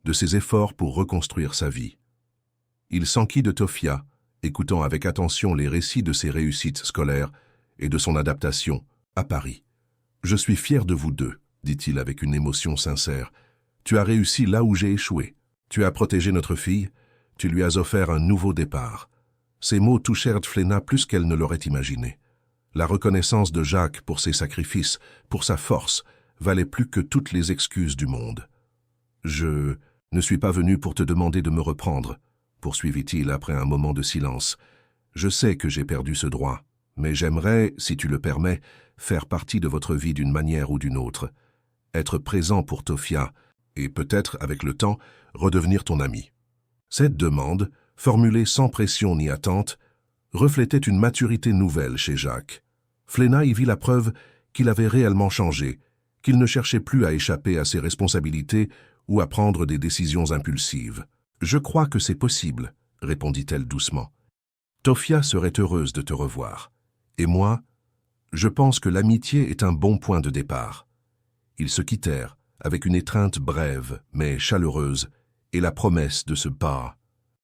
de ses efforts pour reconstruire sa vie. Il s'enquit de Tofia, écoutant avec attention les récits de ses réussites scolaires et de son adaptation à Paris. « Je suis fier de vous deux, » dit-il avec une émotion sincère. « Tu as réussi là où j'ai échoué. Tu as protégé notre fille. Tu lui as offert un nouveau départ. » Ces mots touchèrent Fléna plus qu'elle ne l'aurait imaginé. La reconnaissance de Jacques pour ses sacrifices, pour sa force, valait plus que toutes les excuses du monde. « Je ne suis pas venu pour te demander de me reprendre, » poursuivit-il après un moment de silence. « Je sais que j'ai perdu ce droit, mais j'aimerais, si tu le permets, faire partie de votre vie d'une manière ou d'une autre, être présent pour Tofia et peut-être, avec le temps, redevenir ton ami. » Cette demande, formulée sans pression ni attente, reflétait une maturité nouvelle chez Jacques. Fléna y vit la preuve qu'il avait réellement changé, qu'il ne cherchait plus à échapper à ses responsabilités ou à prendre des décisions impulsives. « Je crois que c'est possible, » répondit-elle doucement. « Tofia serait heureuse de te revoir. Et moi, je pense que l'amitié est un bon point de départ. » Ils se quittèrent, avec une étreinte brève, mais chaleureuse, et la promesse de se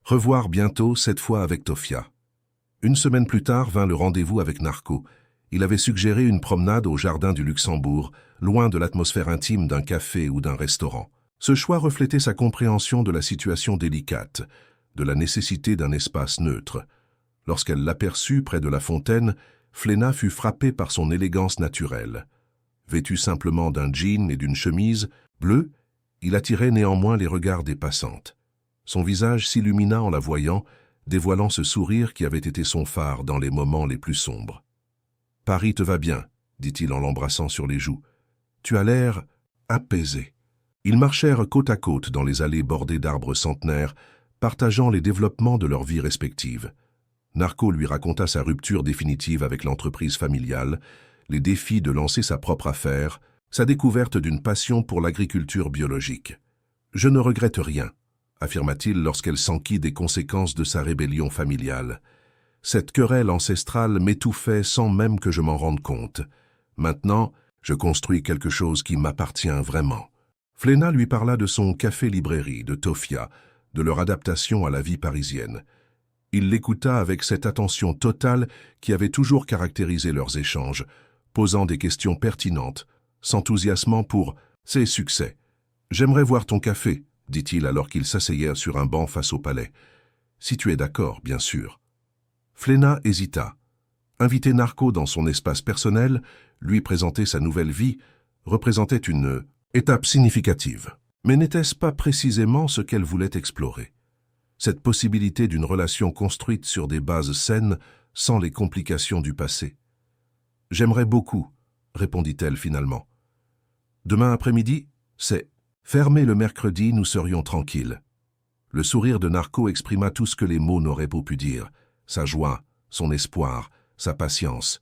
revoir bientôt, cette fois avec Tofia. Une semaine plus tard vint le rendez-vous avec Narco. Il avait suggéré une promenade au jardin du Luxembourg, loin de l'atmosphère intime d'un café ou d'un restaurant. Ce choix reflétait sa compréhension de la situation délicate, de la nécessité d'un espace neutre. Lorsqu'elle l'aperçut près de la fontaine, Fléna fut frappée par son élégance naturelle. Vêtu simplement d'un jean et d'une chemise bleue, il attirait néanmoins les regards des passantes. Son visage s'illumina en la voyant, dévoilant ce sourire qui avait été son phare dans les moments les plus sombres. « Paris te va bien, » dit-il en l'embrassant sur les joues. « Tu as l'air apaisé. » Ils marchèrent côte à côte dans les allées bordées d'arbres centenaires, partageant les développements de leurs vies respectives. Narco lui raconta sa rupture définitive avec l'entreprise familiale, les défis de lancer sa propre affaire, sa découverte d'une passion pour l'agriculture biologique. « Je ne regrette rien, » affirma-t-il lorsqu'elle s'enquit des conséquences de sa rébellion familiale. « Cette querelle ancestrale m'étouffait sans même que je m'en rende compte. Maintenant, je construis quelque chose qui m'appartient vraiment. » Fléna lui parla de son café-librairie, de Tofia, de leur adaptation à la vie parisienne. Il l'écouta avec cette attention totale qui avait toujours caractérisé leurs échanges, posant des questions pertinentes, s'enthousiasmant pour ses succès. « J'aimerais voir ton café, » dit-il alors qu'ils s'asseyèrent sur un banc face au palais. « Si tu es d'accord, bien sûr. » Fléna hésita. Inviter Narco dans son espace personnel, lui présenter sa nouvelle vie, représentait une étape significative. Mais n'était-ce pas précisément ce qu'elle voulait explorer? Cette possibilité d'une relation construite sur des bases saines, sans les complications du passé. « J'aimerais beaucoup, » répondit-elle finalement. « Demain après-midi, c'est fermé le mercredi, nous serions tranquilles. » Le sourire de Narco exprima tout ce que les mots n'auraient pas pu dire, sa joie, son espoir, sa patience.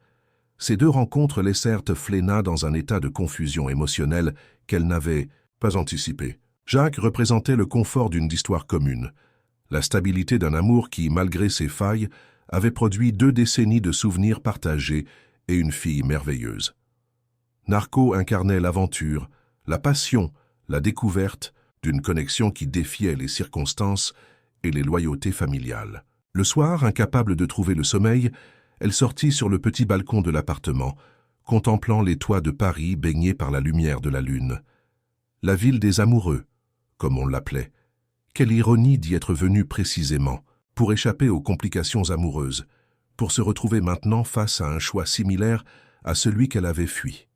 Ces deux rencontres laissèrent Fléna dans un état de confusion émotionnelle qu'elle n'avait pas anticipé. Jacques représentait le confort d'une histoire commune, la stabilité d'un amour qui, malgré ses failles, avait produit 2 décennies de souvenirs partagés et une fille merveilleuse. Narco incarnait l'aventure, la passion, la découverte, d'une connexion qui défiait les circonstances et les loyautés familiales. Le soir, incapable de trouver le sommeil, elle sortit sur le petit balcon de l'appartement, contemplant les toits de Paris baignés par la lumière de la lune. La ville des amoureux, comme on l'appelait. Quelle ironie d'y être venue précisément, pour échapper aux complications amoureuses, pour se retrouver maintenant face à un choix similaire à celui qu'elle avait fui.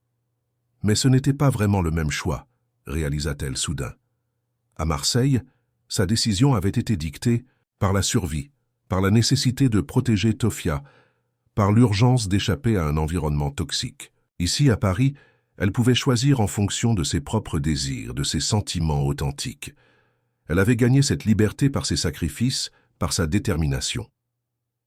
Mais ce n'était pas vraiment le même choix, réalisa-t-elle soudain. À Marseille, sa décision avait été dictée par la survie, par la nécessité de protéger Tofia, par l'urgence d'échapper à un environnement toxique. Ici, à Paris, elle pouvait choisir en fonction de ses propres désirs, de ses sentiments authentiques. Elle avait gagné cette liberté par ses sacrifices, par sa détermination.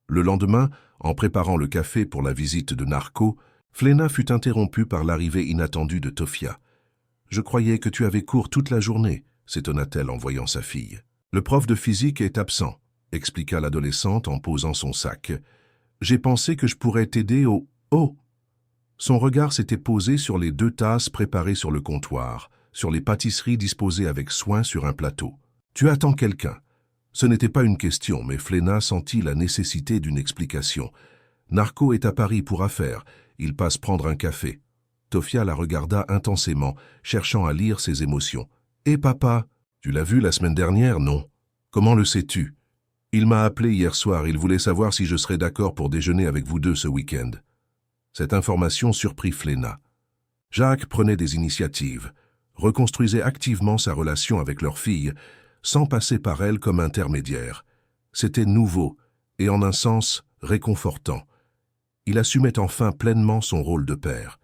Le lendemain, en préparant le café pour la visite de Narco, Fléna fut interrompue par l'arrivée inattendue de Tofia. « Je croyais que tu avais cours toute la journée », s'étonna-t-elle en voyant sa fille. « Le prof de physique est absent », expliqua l'adolescente en posant son sac. « J'ai pensé que je pourrais t'aider au... Oh !» Son regard s'était posé sur les 2 tasses préparées sur le comptoir, sur les pâtisseries disposées avec soin sur un plateau. « Tu attends quelqu'un ?» Ce n'était pas une question, mais Fléna sentit la nécessité d'une explication. « Narco est à Paris pour affaires. Il passe prendre un café. » Tofia la regarda intensément, cherchant à lire ses émotions. « Et papa, tu l'as vu la semaine dernière, non? Comment le sais-tu? Il m'a appelé hier soir, il voulait savoir si je serais d'accord pour déjeuner avec vous deux ce week-end. » Cette information surprit Fléna. Jacques prenait des initiatives, reconstruisait activement sa relation avec leur fille, sans passer par elle comme intermédiaire. C'était nouveau et en un sens réconfortant. Il assumait enfin pleinement son rôle de père.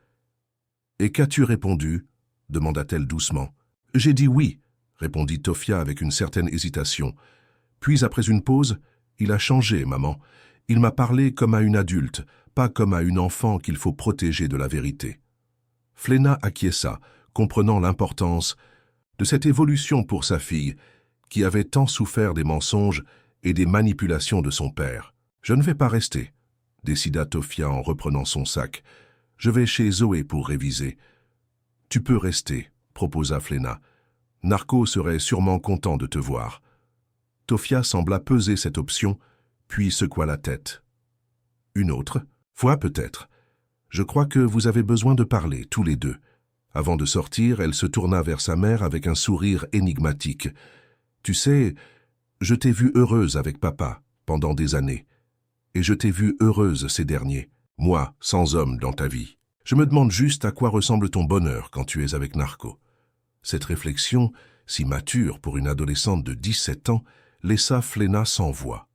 « Et qu'as-tu répondu » demanda-t-elle doucement. « J'ai dit oui » répondit Tofia avec une certaine hésitation. Puis, après une pause, « Il a changé, maman. Il m'a parlé comme à une adulte, pas comme à une enfant qu'il faut protéger de la vérité. » Fléna acquiesça, comprenant l'importance de cette évolution pour sa fille, qui avait tant souffert des mensonges et des manipulations de son père. « Je ne vais pas rester », décida Tofia en reprenant son sac. « Je vais chez Zoé pour réviser. »« Tu peux rester », proposa Fléna. « Narco serait sûrement content de te voir. » Tofia sembla peser cette option, puis secoua la tête. « Une autre fois peut-être. Je crois que vous avez besoin de parler, tous les deux. » Avant de sortir, elle se tourna vers sa mère avec un sourire énigmatique. « Tu sais, je t'ai vue heureuse avec papa pendant des années. Et je t'ai vue heureuse ces derniers, moi, sans homme dans ta vie. Je me demande juste à quoi ressemble ton bonheur quand tu es avec Narco. » Cette réflexion, si mature pour une adolescente de 17 ans, laissa Fléna sans voix.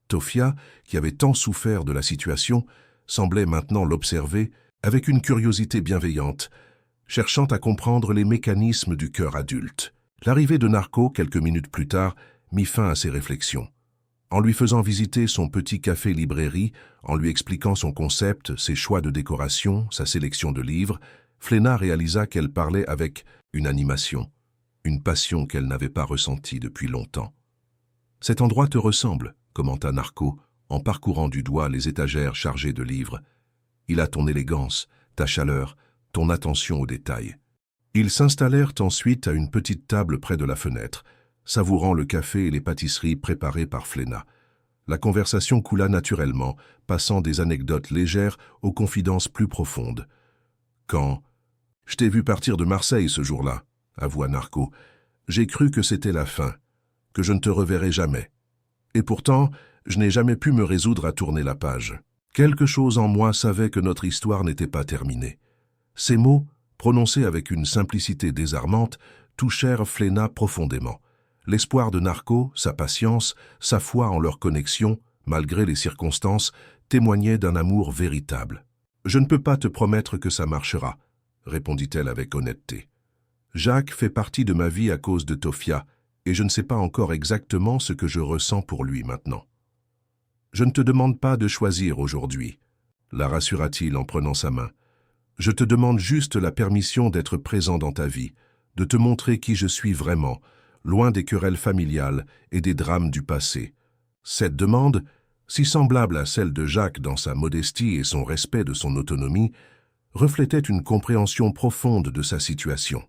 Tofia, qui avait tant souffert de la situation, semblait maintenant l'observer avec une curiosité bienveillante, cherchant à comprendre les mécanismes du cœur adulte. L'arrivée de Narco, quelques minutes plus tard, mit fin à ses réflexions. En lui faisant visiter son petit café-librairie, en lui expliquant son concept, ses choix de décoration, sa sélection de livres, Fléna réalisa qu'elle parlait avec une animation, une passion qu'elle n'avait pas ressentie depuis longtemps. « Cet endroit te ressemble », commenta Narco, en parcourant du doigt les étagères chargées de livres. « Il a ton élégance, ta chaleur, ton attention aux détails. » Ils s'installèrent ensuite à une petite table près de la fenêtre, savourant le café et les pâtisseries préparées par Fléna. La conversation coula naturellement, passant des anecdotes légères aux confidences plus profondes. « Quand je t'ai vu partir de Marseille ce jour-là, » avoua Narco, « j'ai cru que c'était la fin, que je ne te reverrais jamais. Et pourtant, je n'ai jamais pu me résoudre à tourner la page. Quelque chose en moi savait que notre histoire n'était pas terminée. » Ces mots, prononcés avec une simplicité désarmante, touchèrent Fléna profondément. L'espoir de Narco, sa patience, sa foi en leur connexion, malgré les circonstances, témoignaient d'un amour véritable. « Je ne peux pas te promettre que ça marchera », répondit-elle avec honnêteté. « Jacques fait partie de ma vie à cause de Tofia, et je ne sais pas encore exactement ce que je ressens pour lui maintenant. »« Je ne te demande pas de choisir aujourd'hui, » la rassura-t-il en prenant sa main. « Je te demande juste la permission d'être présent dans ta vie, de te montrer qui je suis vraiment, loin des querelles familiales et des drames du passé. » Cette demande, si semblable à celle de Jacques dans sa modestie et son respect de son autonomie, reflétait une compréhension profonde de sa situation.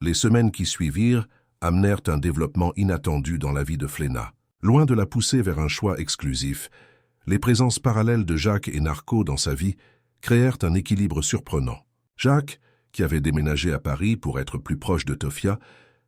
Les semaines qui suivirent, amenèrent un développement inattendu dans la vie de Fléna. Loin de la pousser vers un choix exclusif, les présences parallèles de Jacques et Narco dans sa vie créèrent un équilibre surprenant. Jacques, qui avait déménagé à Paris pour être plus proche de Tofia,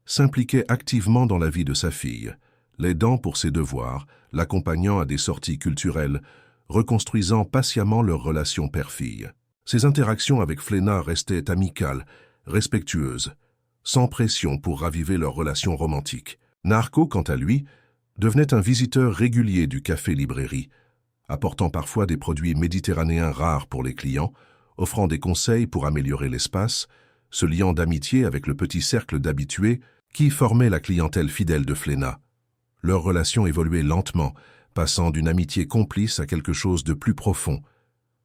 s'impliquait activement dans la vie de sa fille, l'aidant pour ses devoirs, l'accompagnant à des sorties culturelles, reconstruisant patiemment leur relation père-fille. Ses interactions avec Fléna restaient amicales, respectueuses, sans pression pour raviver leur relation romantique. Narco, quant à lui, devenait un visiteur régulier du café-librairie, apportant parfois des produits méditerranéens rares pour les clients, offrant des conseils pour améliorer l'espace, se liant d'amitié avec le petit cercle d'habitués qui formait la clientèle fidèle de Fléna. Leur relation évoluait lentement, passant d'une amitié complice à quelque chose de plus profond.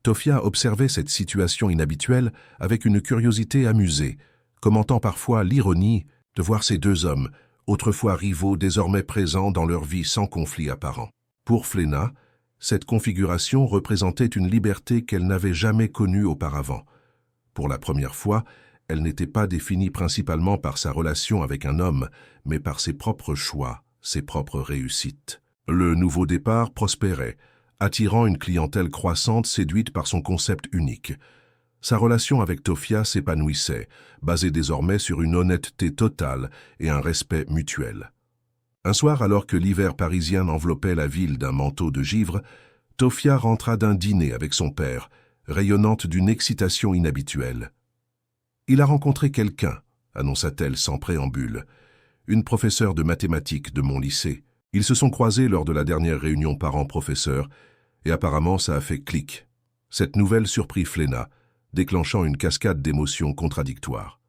Tofia observait cette situation inhabituelle avec une curiosité amusée, commentant parfois l'ironie de voir ces deux hommes, autrefois rivaux, désormais présents dans leur vie sans conflit apparent. Pour Fléna, cette configuration représentait une liberté qu'elle n'avait jamais connue auparavant. Pour la première fois, elle n'était pas définie principalement par sa relation avec un homme, mais par ses propres choix, ses propres réussites. Le nouveau départ prospérait, attirant une clientèle croissante séduite par son concept unique. Sa relation avec Tofia s'épanouissait, basée désormais sur une honnêteté totale et un respect mutuel. Un soir, alors que l'hiver parisien enveloppait la ville d'un manteau de givre, Tofia rentra d'un dîner avec son père, rayonnante d'une excitation inhabituelle. « Il a rencontré quelqu'un », annonça-t-elle sans préambule, « une professeure de mathématiques de mon lycée. Ils se sont croisés lors de la dernière réunion parents-professeurs, et apparemment ça a fait clic. » Cette nouvelle surprit Fléna, déclenchant une cascade d'émotions contradictoires.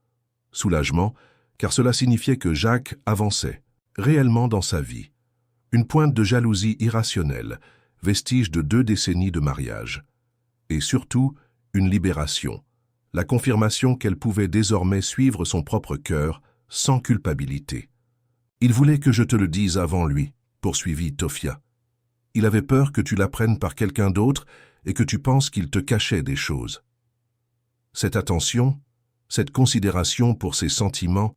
Soulagement, car cela signifiait que Jacques avançait, réellement dans sa vie. Une pointe de jalousie irrationnelle, vestige de 2 décennies de mariage. Et surtout, une libération, la confirmation qu'elle pouvait désormais suivre son propre cœur, sans culpabilité. « Il voulait que je te le dise avant lui », poursuivit Tofia. « Il avait peur que tu l'apprennes par quelqu'un d'autre et que tu penses qu'il te cachait des choses. » Cette attention, cette considération pour ses sentiments,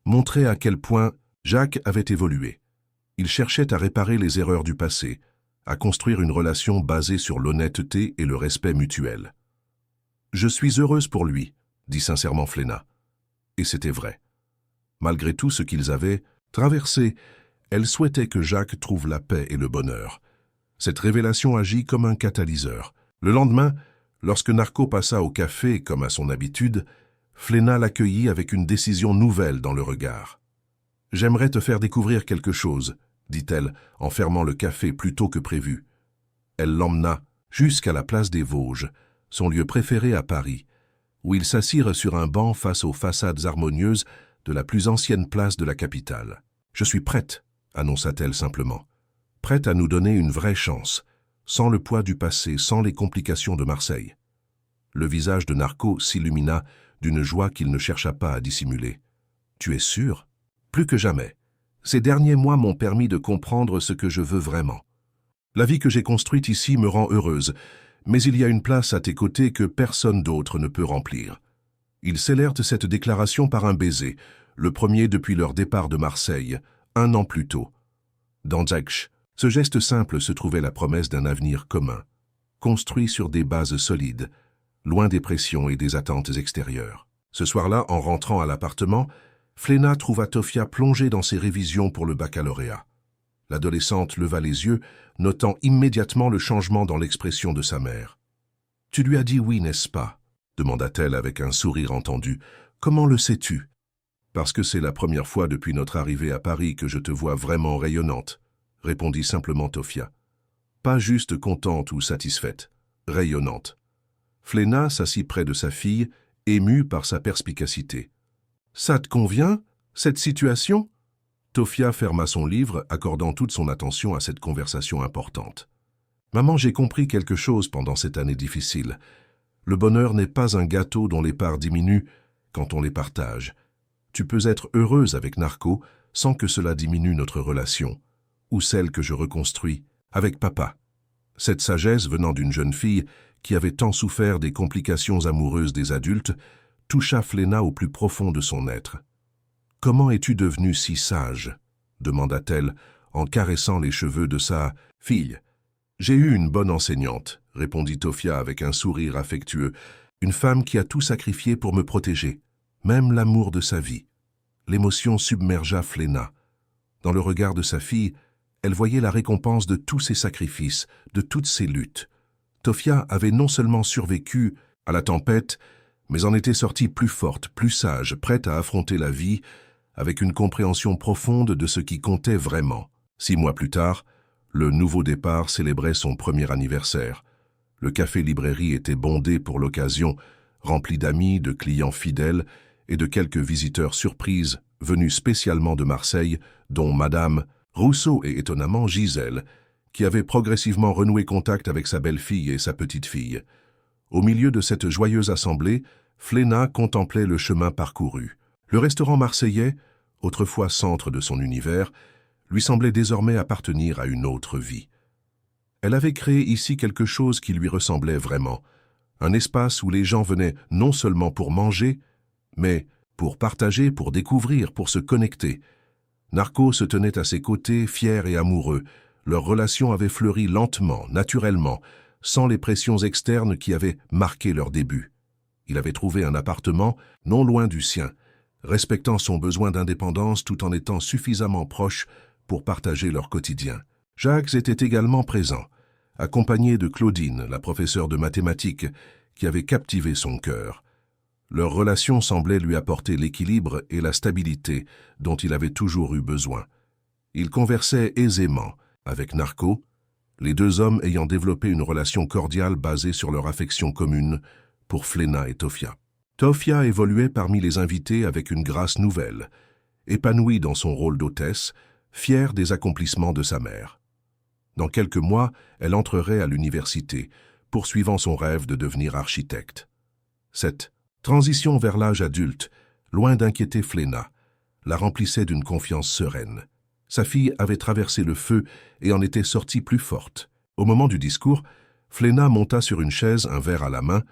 montrait à quel point Jacques avait évolué. Il cherchait à réparer les erreurs du passé, à construire une relation basée sur l'honnêteté et le respect mutuel. « Je suis heureuse pour lui », dit sincèrement Fléna. Et c'était vrai. Malgré tout ce qu'ils avaient traversé, elle souhaitait que Jacques trouve la paix et le bonheur. Cette révélation agit comme un catalyseur. Le lendemain, lorsque Narco passa au café comme à son habitude, Fléna l'accueillit avec une décision nouvelle dans le regard. « J'aimerais te faire découvrir quelque chose », dit-elle en fermant le café plus tôt que prévu. Elle l'emmena jusqu'à la place des Vosges, son lieu préféré à Paris, où ils s'assirent sur un banc face aux façades harmonieuses de la plus ancienne place de la capitale. « Je suis prête », annonça-t-elle simplement. « Prête à nous donner une vraie chance, sans le poids du passé, sans les complications de Marseille. » Le visage de Narco s'illumina d'une joie qu'il ne chercha pas à dissimuler. « Tu es sûr ?»« Plus que jamais. Ces derniers mois m'ont permis de comprendre ce que je veux vraiment. La vie que j'ai construite ici me rend heureuse, mais il y a une place à tes côtés que personne d'autre ne peut remplir. » Ils scellèrent cette déclaration par un baiser, le premier depuis leur départ de Marseille, 1 an plus tôt. Dans Jacques, ce geste simple se trouvait la promesse d'un avenir commun, construit sur des bases solides, loin des pressions et des attentes extérieures. Ce soir-là, en rentrant à l'appartement, Fléna trouva Tofia plongée dans ses révisions pour le baccalauréat. L'adolescente leva les yeux, notant immédiatement le changement dans l'expression de sa mère. « Tu lui as dit oui, n'est-ce pas ?» demanda-t-elle avec un sourire entendu. « Comment le sais-tu ?»« Parce que c'est la première fois depuis notre arrivée à Paris que je te vois vraiment rayonnante, » répondit simplement Tofia. Pas juste contente ou satisfaite, rayonnante. Fléna s'assit près de sa fille, émue par sa perspicacité. « Ça te convient, cette situation ?» Tofia ferma son livre, accordant toute son attention à cette conversation importante. « Maman, j'ai compris quelque chose pendant cette année difficile. Le bonheur n'est pas un gâteau dont les parts diminuent quand on les partage. Tu peux être heureuse avec Narco sans que cela diminue notre relation, ou celle que je reconstruis avec papa. » Cette sagesse venant d'une jeune fille qui avait tant souffert des complications amoureuses des adultes toucha Fléna au plus profond de son être. « Comment es-tu devenue si sage ?» demanda-t-elle en caressant les cheveux de sa fille. « J'ai eu une bonne enseignante, » répondit Tofia avec un sourire affectueux, « une femme qui a tout sacrifié pour me protéger, même l'amour de sa vie. » L'émotion submergea Fléna. Dans le regard de sa fille, elle voyait la récompense de tous ses sacrifices, de toutes ses luttes. Tofia avait non seulement survécu à la tempête, mais en était sortie plus forte, plus sage, prête à affronter la vie, avec une compréhension profonde de ce qui comptait vraiment. 6 mois plus tard, le nouveau départ célébrait son premier anniversaire. Le café-librairie était bondé pour l'occasion, rempli d'amis, de clients fidèles et de quelques visiteurs surprises venus spécialement de Marseille, dont Madame Rousseau et étonnamment Gisèle, qui avait progressivement renoué contact avec sa belle-fille et sa petite-fille. Au milieu de cette joyeuse assemblée, Fléna contemplait le chemin parcouru. Le restaurant marseillais, autrefois centre de son univers, lui semblait désormais appartenir à une autre vie. Elle avait créé ici quelque chose qui lui ressemblait vraiment, un espace où les gens venaient non seulement pour manger, mais pour partager, pour découvrir, pour se connecter. Narco se tenait à ses côtés, fier et amoureux. Leur relation avait fleuri lentement, naturellement, sans les pressions externes qui avaient marqué leur début. Il avait trouvé un appartement non loin du sien, respectant son besoin d'indépendance tout en étant suffisamment proche pour partager leur quotidien. Jacques était également présent, accompagné de Claudine, la professeure de mathématiques, qui avait captivé son cœur. Leur relation semblait lui apporter l'équilibre et la stabilité dont il avait toujours eu besoin. Il conversait aisément avec Narco, les deux hommes ayant développé une relation cordiale basée sur leur affection commune pour Fléna et Tofia. Tofia évoluait parmi les invités avec une grâce nouvelle, épanouie dans son rôle d'hôtesse, fière des accomplissements de sa mère. Dans quelques mois, elle entrerait à l'université, poursuivant son rêve de devenir architecte. Cette transition vers l'âge adulte, loin d'inquiéter Fléna, la remplissait d'une confiance sereine. Sa fille avait traversé le feu et en était sortie plus forte. Au moment du discours, Fléna monta sur une chaise, un verre à la main,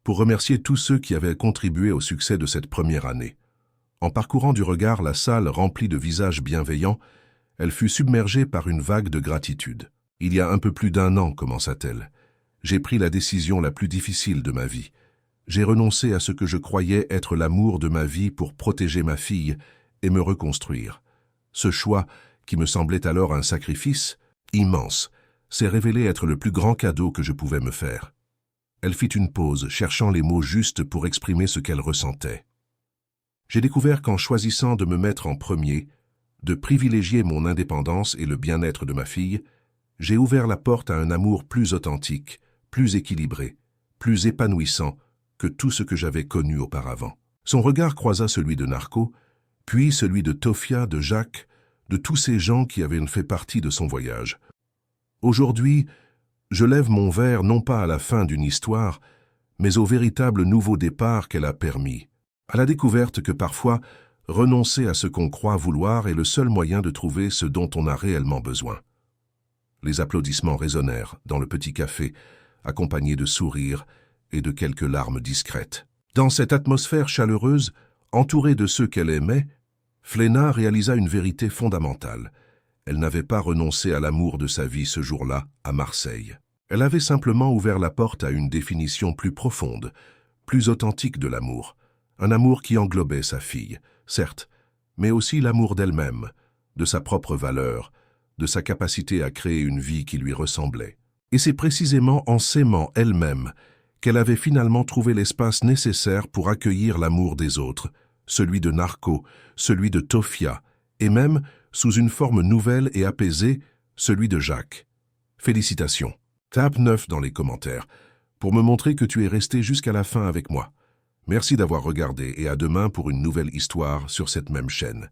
pour remercier tous ceux qui avaient contribué au succès de cette première année. En parcourant du regard la salle remplie de visages bienveillants, elle fut submergée par une vague de gratitude. « Il y a un peu plus d'1 an, commença-t-elle, j'ai pris la décision la plus difficile de ma vie. J'ai renoncé à ce que je croyais être l'amour de ma vie pour protéger ma fille et me reconstruire. Ce choix, qui me semblait alors un sacrifice immense, s'est révélé être le plus grand cadeau que je pouvais me faire. » Elle fit une pause, cherchant les mots justes pour exprimer ce qu'elle ressentait. « J'ai découvert qu'en choisissant de me mettre en premier, de privilégier mon indépendance et le bien-être de ma fille, j'ai ouvert la porte à un amour plus authentique, plus équilibré, plus épanouissant que tout ce que j'avais connu auparavant. » Son regard croisa celui de Narco, puis celui de Tofia, de Jacques, de tous ces gens qui avaient fait partie de son voyage. Aujourd'hui, je lève mon verre non pas à la fin d'une histoire, mais au véritable nouveau départ qu'elle a permis, à la découverte que parfois, renoncer à ce qu'on croit vouloir est le seul moyen de trouver ce dont on a réellement besoin. Les applaudissements résonnèrent dans le petit café, accompagnés de sourires et de quelques larmes discrètes. Dans cette atmosphère chaleureuse, entourée de ceux qu'elle aimait, Fléna réalisa une vérité fondamentale. Elle n'avait pas renoncé à l'amour de sa vie ce jour-là, à Marseille. Elle avait simplement ouvert la porte à une définition plus profonde, plus authentique de l'amour. Un amour qui englobait sa fille, certes, mais aussi l'amour d'elle-même, de sa propre valeur, de sa capacité à créer une vie qui lui ressemblait. Et c'est précisément en s'aimant elle-même qu'elle avait finalement trouvé l'espace nécessaire pour accueillir l'amour des autres, celui de Narco, celui de Tofia, et même, sous une forme nouvelle et apaisée, celui de Jacques. Félicitations. Tape 9 dans les commentaires pour me montrer que tu es resté jusqu'à la fin avec moi. Merci d'avoir regardé et à demain pour une nouvelle histoire sur cette même chaîne.